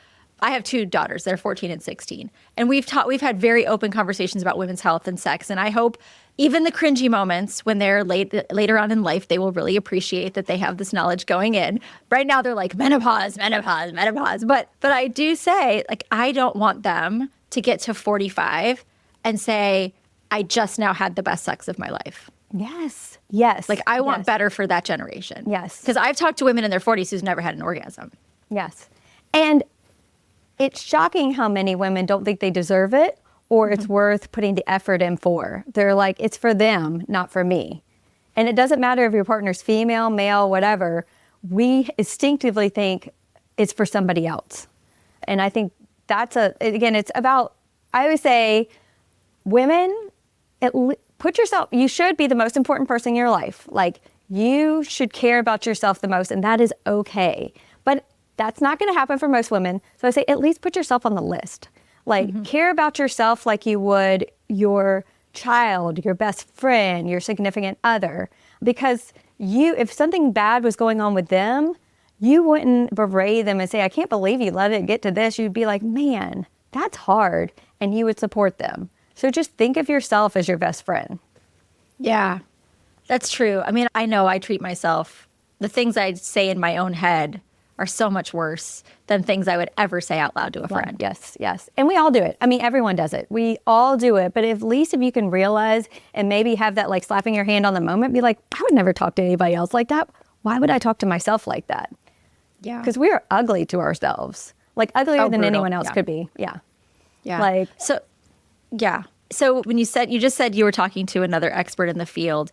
I have two daughters. They're 14 and 16. And we've had very open conversations about women's health and sex. And I hope even the cringy moments when they're later on in life, they will really appreciate that they have this knowledge going in. Right now, they're like, menopause, menopause, menopause. But I do say, like, I don't want them to get to 45 and say, I just now had the best sex of my life. Yes. Yes. Like, I want better for that generation. Yes. Because I've talked to women in their 40s who's never had an orgasm. Yes. And it's shocking how many women don't think they deserve it or it's worth putting the effort in for. They're like, it's for them, not for me. And it doesn't matter if your partner's female, male, whatever. We instinctively think it's for somebody else. And I think it's about, I always say, women, put yourself, you should be the most important person in your life. Like, you should care about yourself the most, and that is okay. But that's not going to happen for most women. So I say, at least put yourself on the list. Like, care about yourself like you would your child, your best friend, your significant other. Because if something bad was going on with them, you wouldn't berate them and say, I can't believe you let it get to this. You'd be like, man, that's hard. And you would support them. So just think of yourself as your best friend. Yeah, that's true. I mean, I know I treat myself, the things I say in my own head are so much worse than things I would ever say out loud to a friend. Yes, yes. And we all do it. I mean, everyone does it. We all do it. But at least if you can realize and maybe have that like slapping your hand on the moment, be like, I would never talk to anybody else like that. Why would I talk to myself like that? Yeah. Because we are ugly to ourselves. Like uglier than brutal. anyone else could be. Yeah. Yeah. Like, yeah. So when you just said you were talking to another expert in the field,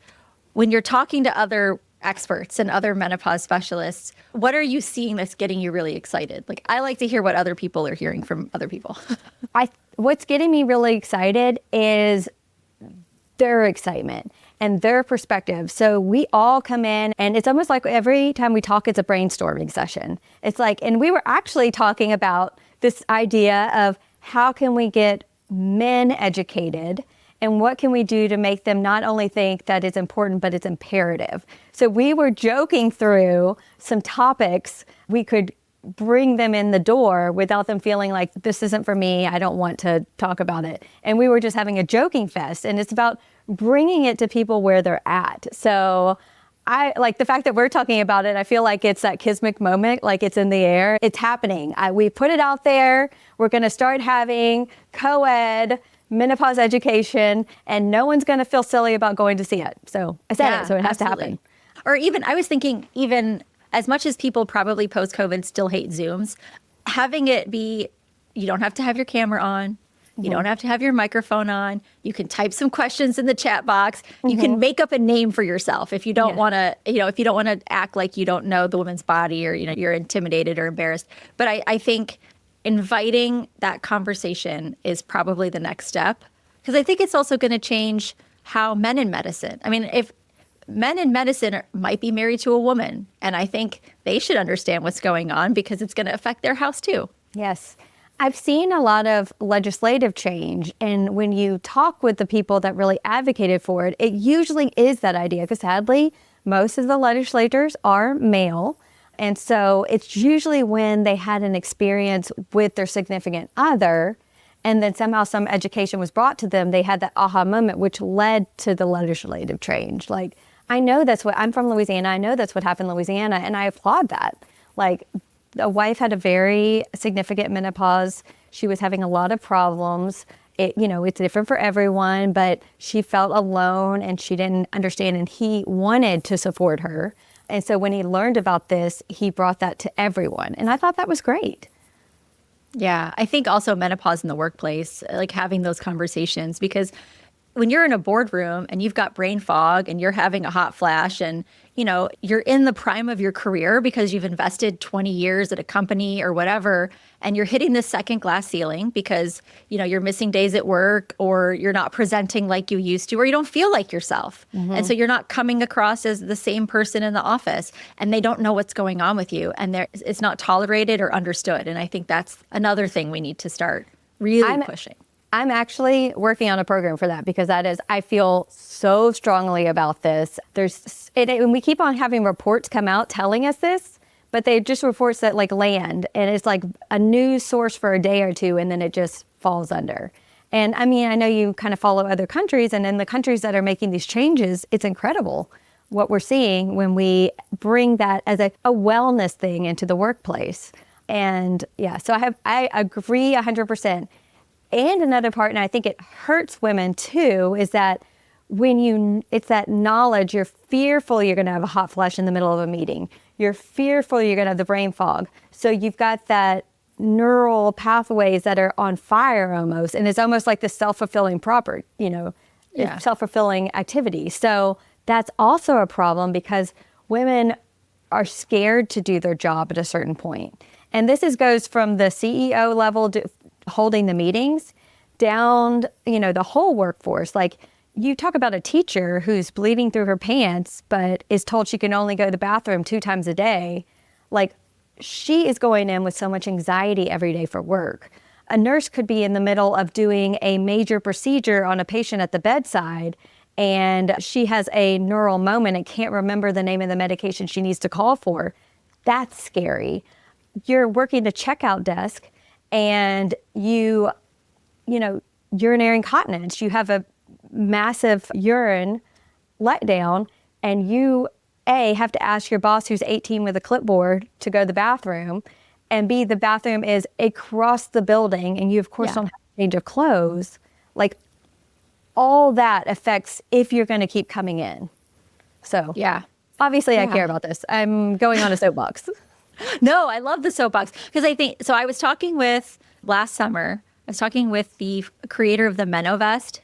when you're talking to other experts and other menopause specialists, what are you seeing that's getting you really excited? Like, I like to hear what other people are hearing from other people. What's getting me really excited is their excitement and their perspective. So we all come in and it's almost like every time we talk, it's a brainstorming session. It's like, and we were actually talking about this idea of how can we get men educated and what can we do to make them not only think that it's important, but it's imperative. So we were joking through some topics we could bring them in the door without them feeling like this isn't for me, I don't want to talk about it. And we were just having a joking fest, and it's about bringing it to people where they're at. So I like the fact that we're talking about it. I feel like it's that kismic moment, like it's in the air. It's happening. We put it out there. We're going to start having co-ed menopause education, and no one's going to feel silly about going to see it. So I said it, so it has to happen. Or even, I was thinking, even as much as people probably post-COVID still hate Zooms, having it be, you don't have to have your camera on. You don't have to have your microphone on. You can type some questions in the chat box. You can make up a name for yourself if you don't want to, if you don't want to act like you don't know the woman's body or, you're intimidated or embarrassed. But I think inviting that conversation is probably the next step, because I think it's also going to change how men in medicine. I mean, if men in medicine might be married to a woman, and I think they should understand what's going on because it's going to affect their house too. Yes. I've seen a lot of legislative change, and when you talk with the people that really advocated for it, it usually is that idea, because sadly, most of the legislators are male. And so it's usually when they had an experience with their significant other, and then somehow some education was brought to them, they had that aha moment, which led to the legislative change. Like, I know I'm from Louisiana, I know that's what happened in Louisiana, and I applaud that. Like, a wife had a very significant menopause. She was having a lot of problems. It's different for everyone, but she felt alone and she didn't understand, and he wanted to support her. And so when he learned about this, he brought that to everyone. And I thought that was great. Yeah, I think also menopause in the workplace, like having those conversations, because when you're in a boardroom and you've got brain fog and you're having a hot flash and you're in the prime of your career because you've invested 20 years at a company or whatever, and you're hitting the second glass ceiling because you're missing days at work, or you're not presenting like you used to, or you don't feel like yourself. And so you're not coming across as the same person in the office, and they don't know what's going on with you, and it's not tolerated or understood. And I think that's another thing we need to start really pushing. I'm actually working on a program for that, because I feel so strongly about this. And we keep on having reports come out telling us this, but they're just reports that like land, and it's like a news source for a day or two, and then it just falls under. And I mean, I know you kind of follow other countries, and in the countries that are making these changes, it's incredible what we're seeing when we bring that as a wellness thing into the workplace. And yeah, so I agree 100%. And another part, and I think it hurts women too, is that it's that knowledge, you're fearful you're going to have a hot flash in the middle of a meeting. You're fearful you're going to have the brain fog. So you've got that neural pathways that are on fire almost. And it's almost like the self-fulfilling self-fulfilling activity. So that's also a problem, because women are scared to do their job at a certain point. And this goes from the CEO level holding the meetings down, the whole workforce. Like, you talk about a teacher who's bleeding through her pants, but is told she can only go to the bathroom 2 times a day. Like, she is going in with so much anxiety every day for work. A nurse could be in the middle of doing a major procedure on a patient at the bedside, and she has a neural moment and can't remember the name of the medication she needs to call for. That's scary. You're working the checkout desk, and urinary incontinence. You have a massive urine letdown, and you, A, have to ask your boss who's 18 with a clipboard to go to the bathroom, and B, the bathroom is across the building, and you, of course, don't have a change of clothes. Like, all that affects if you're going to keep coming in. So, yeah, obviously I care about this. I'm going on a soapbox. No, I love the soapbox, because I think, so I was talking with, last summer, I was talking with the creator of the Menovest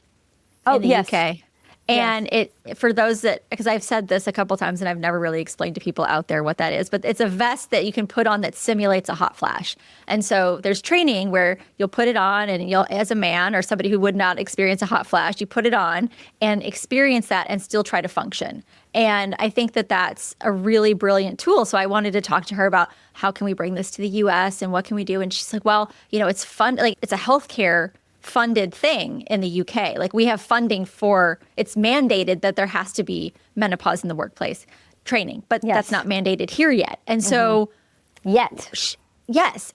in the UK. And for those that, because I've said this a couple times and I've never really explained to people out there what that is, but it's a vest that you can put on that simulates a hot flash. And so there's training where you'll put it on, and as a man or somebody who would not experience a hot flash, you put it on and experience that and still try to function. And I think that that's a really brilliant tool. So I wanted to talk to her about how can we bring this to the US and what can we do? And she's like, well, it's fun. Like, it's a healthcare funded thing in the UK. Like, we have funding it's mandated that there has to be menopause in the workplace training, but that's not mandated here yet. And so yes,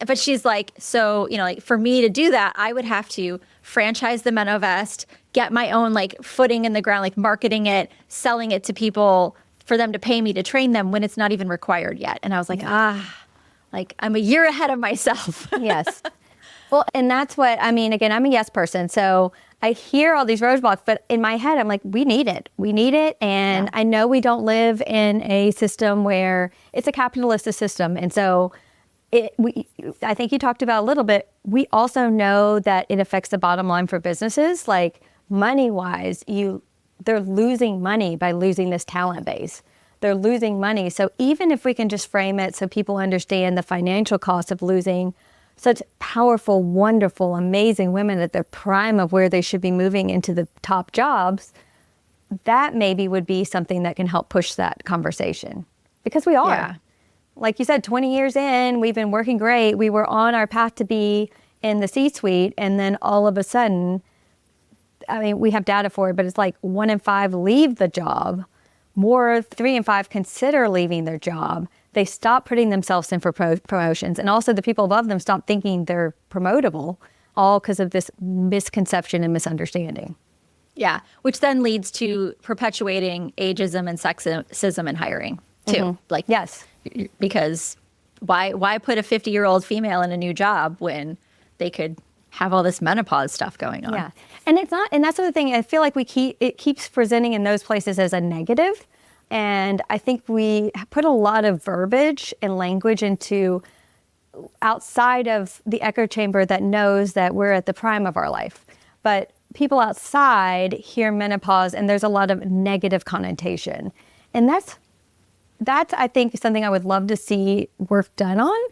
but she's like, so, like, for me to do that, I would have to franchise the Menovest, get my own like footing in the ground, like marketing it, selling it to people for them to pay me to train them when it's not even required yet. And I was like, like, I'm a year ahead of myself. Yes. Well, and that's what, I mean, again, I'm a yes person. So I hear all these roadblocks, but in my head, I'm like, we need it. We need it. And I know we don't live in a system where it's a capitalist system. And so I think you talked about a little bit, we also know that it affects the bottom line for businesses. Like, money-wise, they're losing money by losing this talent base. They're losing money. So even if we can just frame it so people understand the financial cost of losing such powerful, wonderful, amazing women at their prime of where they should be moving into the top jobs, that maybe would be something that can help push that conversation. Because we are. Yeah. Like you said, 20 years in, we've been working great. We were on our path to be in the C-suite, and then all of a sudden, I mean, we have data for it, but it's like 1 in 5 leave the job. More 3 in 5 consider leaving their job. They stop putting themselves in for promotions. And also the people above them stop thinking they're promotable, all because of this misconception and misunderstanding. Yeah, which then leads to perpetuating ageism and sexism in hiring, too. Mm-hmm. Like, yes, because why put a 50-year-old female in a new job when they could have all this menopause stuff going on? Yeah, and it's not, and that's the other thing. I feel like it keeps presenting in those places as a negative. And I think we put a lot of verbiage and language into outside of the echo chamber that knows that we're at the prime of our life. But people outside hear menopause and there's a lot of negative connotation. And that's I think something I would love to see work done on,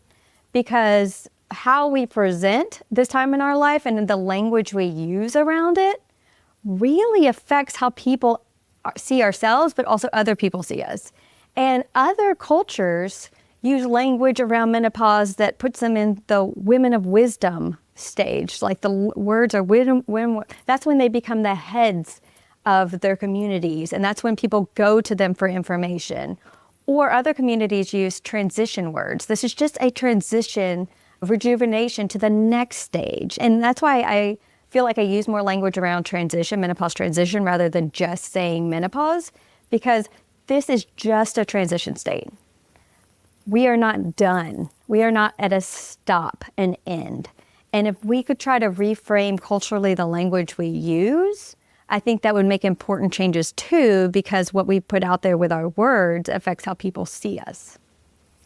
because how we present this time in our life and the language we use around it really affects how people see ourselves, but also other people see us. And other cultures use language around menopause that puts them in the women of wisdom stage. Like the words are women, that's when they become the heads of their communities. And that's when people go to them for information. Or other communities use transition words. This is just a transition, rejuvenation to the next stage. And that's why I feel like I use more language around transition, menopause transition, rather than just saying menopause, because this is just a transition state. We are not done. We are not at a stop, an end. And if we could try to reframe culturally the language we use, I think that would make important changes too, because what we put out there with our words affects how people see us.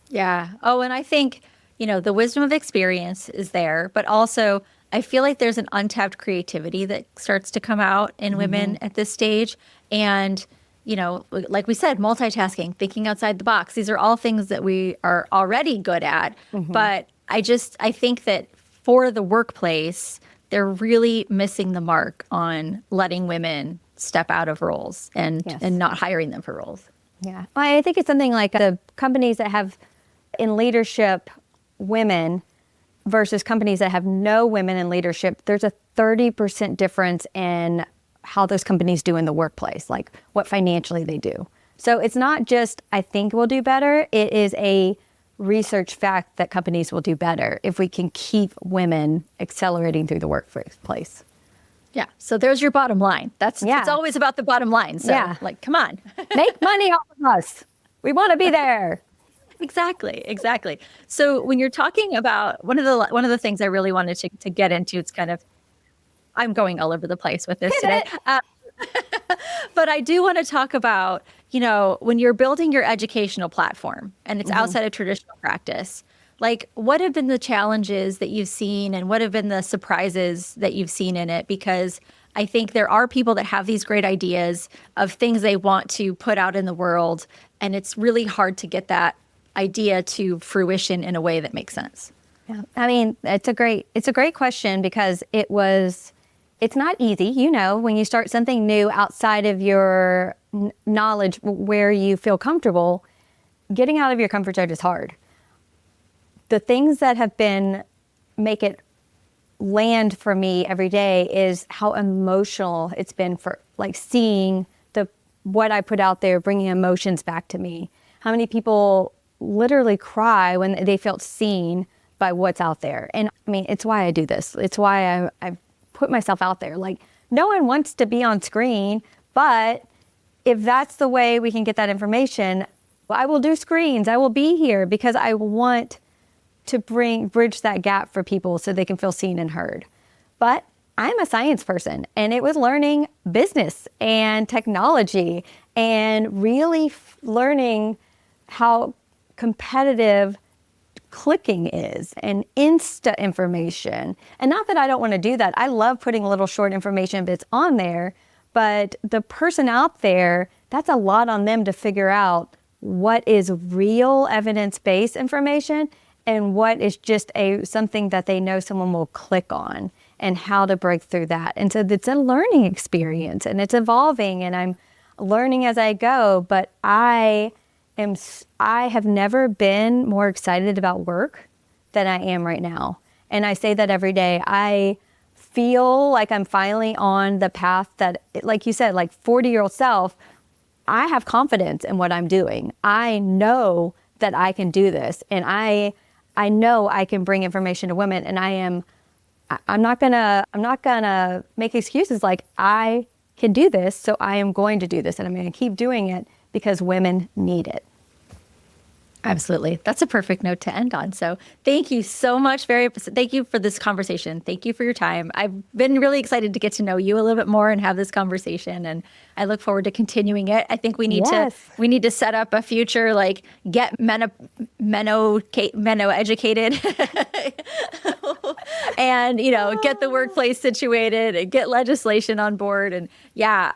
Yeah. Oh, and I think, the wisdom of experience is there, but also I feel like there's an untapped creativity that starts to come out in women at this stage. And, like we said, multitasking, thinking outside the box, these are all things that we are already good at. But I think that for the workplace, they're really missing the mark on letting women step out of roles and not hiring them for roles. Yeah. I think it's something like the companies that have in leadership women versus companies that have no women in leadership. There's a 30% difference in how those companies do in the workplace, like what financially they do. So it's not just, I think we'll do better. It is a research fact that companies will do better if we can keep women accelerating through the workplace. Yeah. So there's your bottom line. It's always about the bottom line. So come on. Make money off of us. We want to be there. Exactly. So when you're talking about one of the things I really wanted to get into, it's kind of, I'm going all over the place with this today. But I do want to talk about, when you're building your educational platform and it's outside of traditional practice, like what have been the challenges that you've seen and what have been the surprises that you've seen in it? Because I think there are people that have these great ideas of things they want to put out in the world, and it's really hard to get that idea to fruition in a way that makes sense. Yeah. I mean, it's a great question, because it's not easy, when you start something new outside of your knowledge where you feel comfortable, getting out of your comfort zone is hard. The things that have make it land for me every day is how emotional it's been for seeing what I put out there, bringing emotions back to me. How many people literally cry when they felt seen by what's out there. And I mean, it's why I do this. It's why I put myself out there. Like, no one wants to be on screen, but if that's the way we can get that information, I will do screens. I will be here because I want to bridge that gap for people so they can feel seen and heard. But I'm a science person, and it was learning business and technology and really learning how competitive clicking is and Insta information. And not that I don't want to do that. I love putting little short information bits on there, but the person out there, that's a lot on them to figure out what is real evidence-based information and what is just something that they know someone will click on, and how to break through that. And so it's a learning experience, and it's evolving, and I'm learning as I go, but I have never been more excited about work than I am right now. And I say that every day. I feel like I'm finally on the path that, like you said, like 40-year-old self, I have confidence in what I'm doing. I know that I can do this, and I know I can bring information to women, and I'm not gonna make excuses. Like, I can do this, so I am going to do this, and I'm gonna keep doing it because women need it. Absolutely. That's a perfect note to end on. So thank you so much. Thank you for this conversation. Thank you for your time. I've been really excited to get to know you a little bit more and have this conversation. And I look forward to continuing it. I think Yes. we need to set up a future, like get meno educated and, get the workplace situated and get legislation on board. And yeah,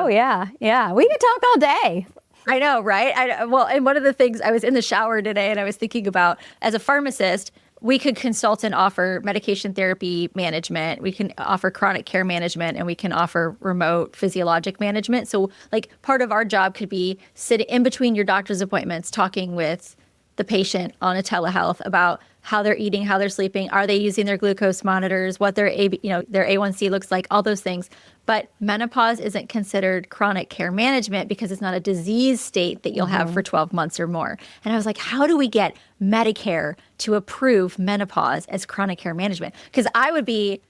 Oh, yeah. Yeah. We could talk all day. I know, right? Well, and one of the things, I was in the shower today and I was thinking about, as a pharmacist, we could consult and offer medication therapy management. We can offer chronic care management, and we can offer remote physiologic management. So like part of our job could be sitting in between your doctor's appointments, talking with the patient on a telehealth about how they're eating, how they're sleeping, are they using their glucose monitors, what their their A1C looks like, all those things. But menopause isn't considered chronic care management because it's not a disease state that you'll have for 12 months or more. And I was like, how do we get Medicare to approve menopause as chronic care management? Because I would be,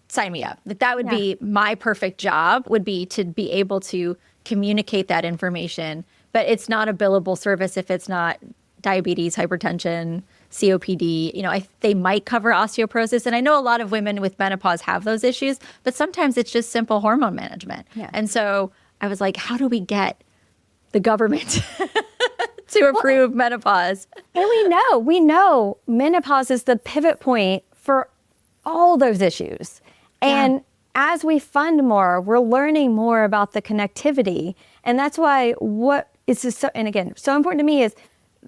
sign me up. That would be my perfect job, would be to be able to communicate that information. But it's not a billable service if it's not diabetes, hypertension, COPD. They might cover osteoporosis. And I know a lot of women with menopause have those issues, but sometimes it's just simple hormone management. Yeah. And so I was like, how do we get the government to approve menopause? And we know menopause is the pivot point for all those issues. And as we fund more, we're learning more about the connectivity. And that's why what is so important to me is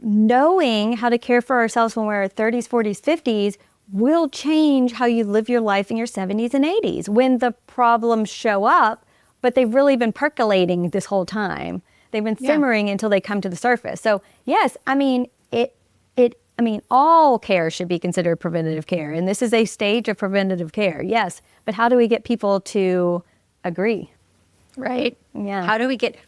knowing how to care for ourselves when we're 30s, 40s, 50s will change how you live your life in your 70s and 80s when the problems show up, but they've really been percolating this whole time. They've been simmering until they come to the surface. So yes, all care should be considered preventative care. And this is a stage of preventative care. Yes. But how do we get people to agree? Right. Yeah. How do we get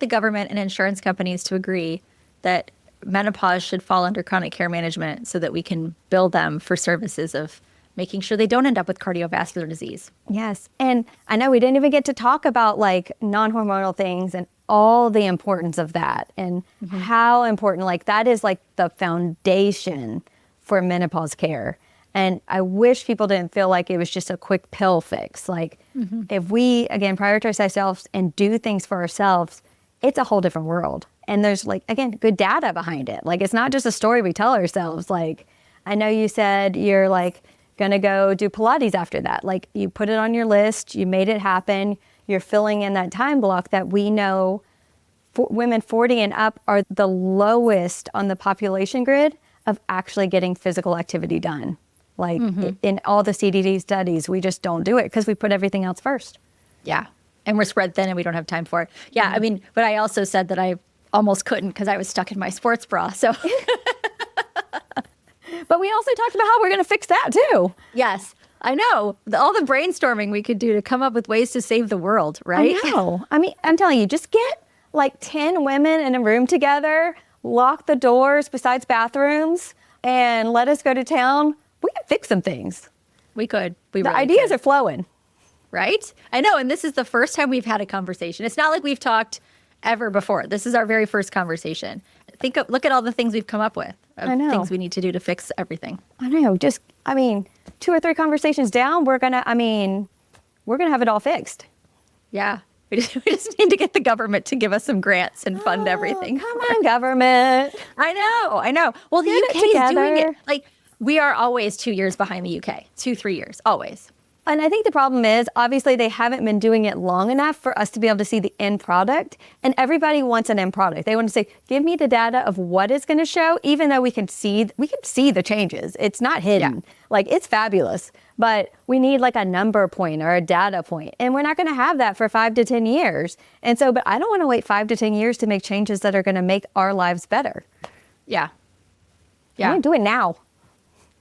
the government and insurance companies to agree that menopause should fall under chronic care management so that we can bill them for services of making sure they don't end up with cardiovascular disease? Yes. And I know we didn't even get to talk about like non-hormonal things and all the importance of that and how important, that is like the foundation for menopause care. And I wish people didn't feel like it was just a quick pill fix. If we, again, prioritize ourselves and do things for ourselves, it's a whole different world. And there's good data behind it. It's not just a story we tell ourselves. I know you said you're going to go do Pilates after that. You put it on your list, you made it happen. You're filling in that time block that we know women 40 and up are the lowest on the population grid of actually getting physical activity done. In all the CDD studies, we just don't do it because we put everything else first. Yeah. And we're spread thin and we don't have time for it. Yeah. But I also said that I almost couldn't because I was stuck in my sports bra. So, but we also talked about how we're going to fix that too. Yes. I know. All the brainstorming we could do to come up with ways to save the world, right? I know. I'm telling you, just get 10 women in a room together, lock the doors besides bathrooms, and let us go to town. We can fix some things. We could. The ideas are flowing. Right? I know. And this is the first time we've had a conversation. It's not like we've talked ever before. This is our very first conversation. Look at all the things we've come up with. I know. Things we need to do to fix everything. I know. 2 or 3 conversations down, we're gonna have it all fixed. Yeah. We just need to get the government to give us some grants and fund everything. Come on, government. I know. Well, the UK is doing it. We are always 2 years behind the UK. 2-3 years, always. And I think the problem is, obviously, they haven't been doing it long enough for us to be able to see the end product. And everybody wants an end product. They want to say, give me the data of what it's going to show, even though we can see the changes. It's not hidden. Yeah. It's fabulous. But we need a number point or a data point. And we're not going to have that for 5 to 10 years. And so, but I don't want to wait 5 to 10 years to make changes that are going to make our lives better. Yeah. I want to do it now.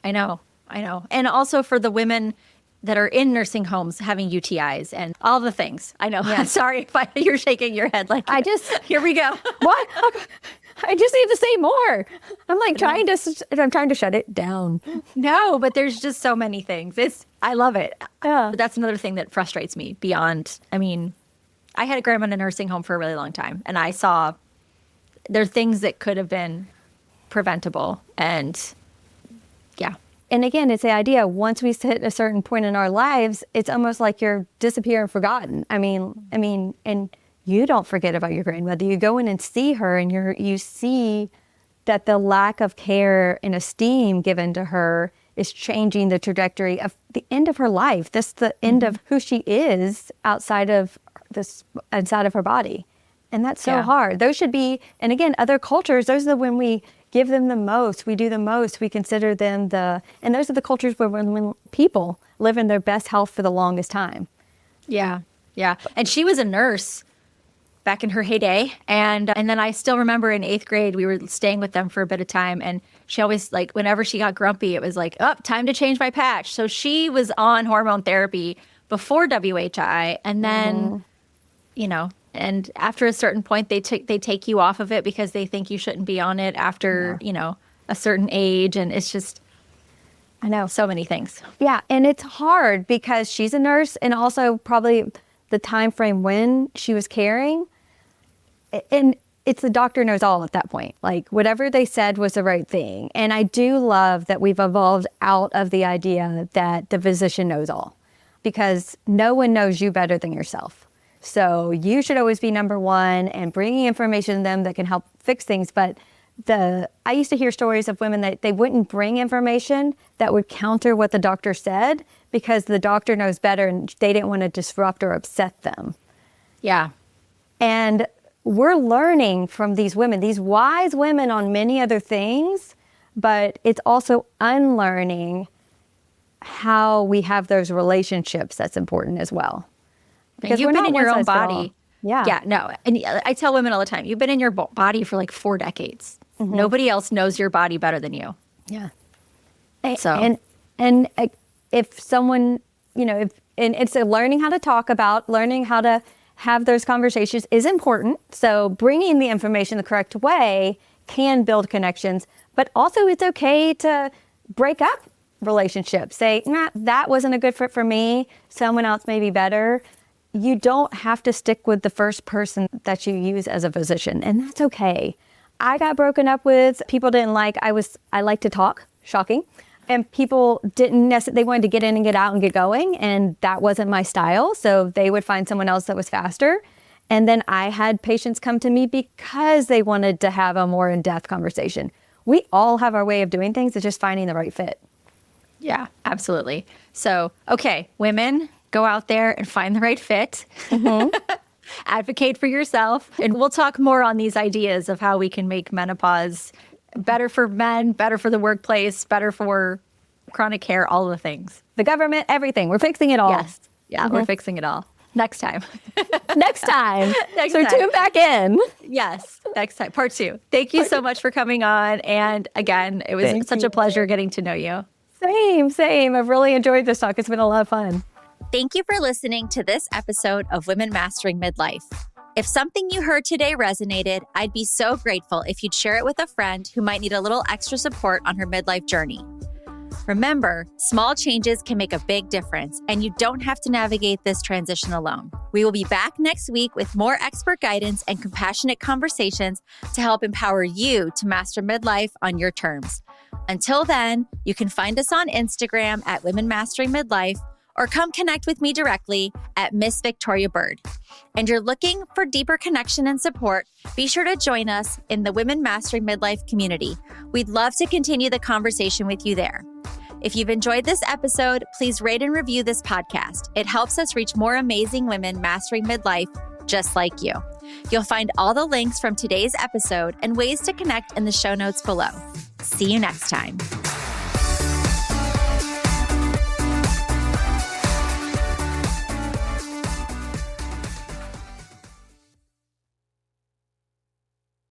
I know. And also for the women that are in nursing homes having UTIs and all the things. I know. Yeah. Sorry if you're shaking your head here we go. What? I just need to say more. I'm trying to shut it down. No, but there's just so many things. I love it. Yeah. But that's another thing that frustrates me beyond. I had a grandma in a nursing home for a really long time, and I saw they're things that could have been preventable. And yeah. And again, it's the idea, once we hit a certain point in our lives, it's almost like you're disappearing, forgotten. I mean, and you don't forget about your grandmother. You go in and see her, and you see that the lack of care and esteem given to her is changing the trajectory of the end of her life. That's the end of who she is outside of her body. And that's so hard. Those should be, and again, other cultures, those are when we give them the most, we do the most, we consider them and those are the cultures where when people live in their best health for the longest time. Yeah. Yeah. And she was a nurse back in her heyday. And then I still remember in 8th grade, we were staying with them for a bit of time. And she always, like, whenever she got grumpy, it was like, oh, time to change my patch. So she was on hormone therapy before WHI. And then, and after a certain point, they take you off of it because they think you shouldn't be on it after, a certain age. And it's just, I know, so many things. Yeah. And it's hard because she's a nurse, and also probably the time frame when she was caring. And it's the doctor knows all at that point. Like, whatever they said was the right thing. And I do love that we've evolved out of the idea that the physician knows all, because no one knows you better than yourself. So you should always be number one and bringing information to them that can help fix things. But I used to hear stories of women that they wouldn't bring information that would counter what the doctor said because the doctor knows better and they didn't want to disrupt or upset them. Yeah. And we're learning from these women, these wise women on many other things, but it's also unlearning how we have those relationships that's important as well. Because you've been in your own body. Yeah. Yeah, no. And I tell women all the time, you've been in your body for like 4 decades. Mm-hmm. Nobody else knows your body better than you. Yeah. So. And if someone, and it's learning how to talk about, learning how to have those conversations is important. So bringing the information the correct way can build connections, but also it's okay to break up relationships. Say, nah, that wasn't a good fit for me. Someone else may be better. You don't have to stick with the first person that you use as a physician, and that's okay. I got broken up with, people didn't like, I like to talk, shocking. And people didn't necessarily, they wanted to get in and get out and get going. And that wasn't my style. So they would find someone else that was faster. And then I had patients come to me because they wanted to have a more in-depth conversation. We all have our way of doing things. It's just finding the right fit. Yeah, absolutely. So, okay, women, go out there and find the right fit. Mm-hmm. Advocate for yourself. And we'll talk more on these ideas of how we can make menopause better for men, better for the workplace, better for chronic care, all the things. The government, everything. We're fixing it all. Yes. Yeah, we're fixing it all. Next time. Next time. Next time. Tune back in. Yes. Next time. Part 2. Thank you so much for coming on. And again, it was such a pleasure getting to know you. Same. I've really enjoyed this talk. It's been a lot of fun. Thank you for listening to this episode of Women Mastering Midlife. If something you heard today resonated, I'd be so grateful if you'd share it with a friend who might need a little extra support on her midlife journey. Remember, small changes can make a big difference, and you don't have to navigate this transition alone. We will be back next week with more expert guidance and compassionate conversations to help empower you to master midlife on your terms. Until then, you can find us on Instagram at Women Mastering Midlife, or come connect with me directly at Miss Victoria Byrd. And you're looking for deeper connection and support, be sure to join us in the Women Mastering Midlife community. We'd love to continue the conversation with you there. If you've enjoyed this episode, please rate and review this podcast. It helps us reach more amazing women mastering midlife just like you. You'll find all the links from today's episode and ways to connect in the show notes below. See you next time.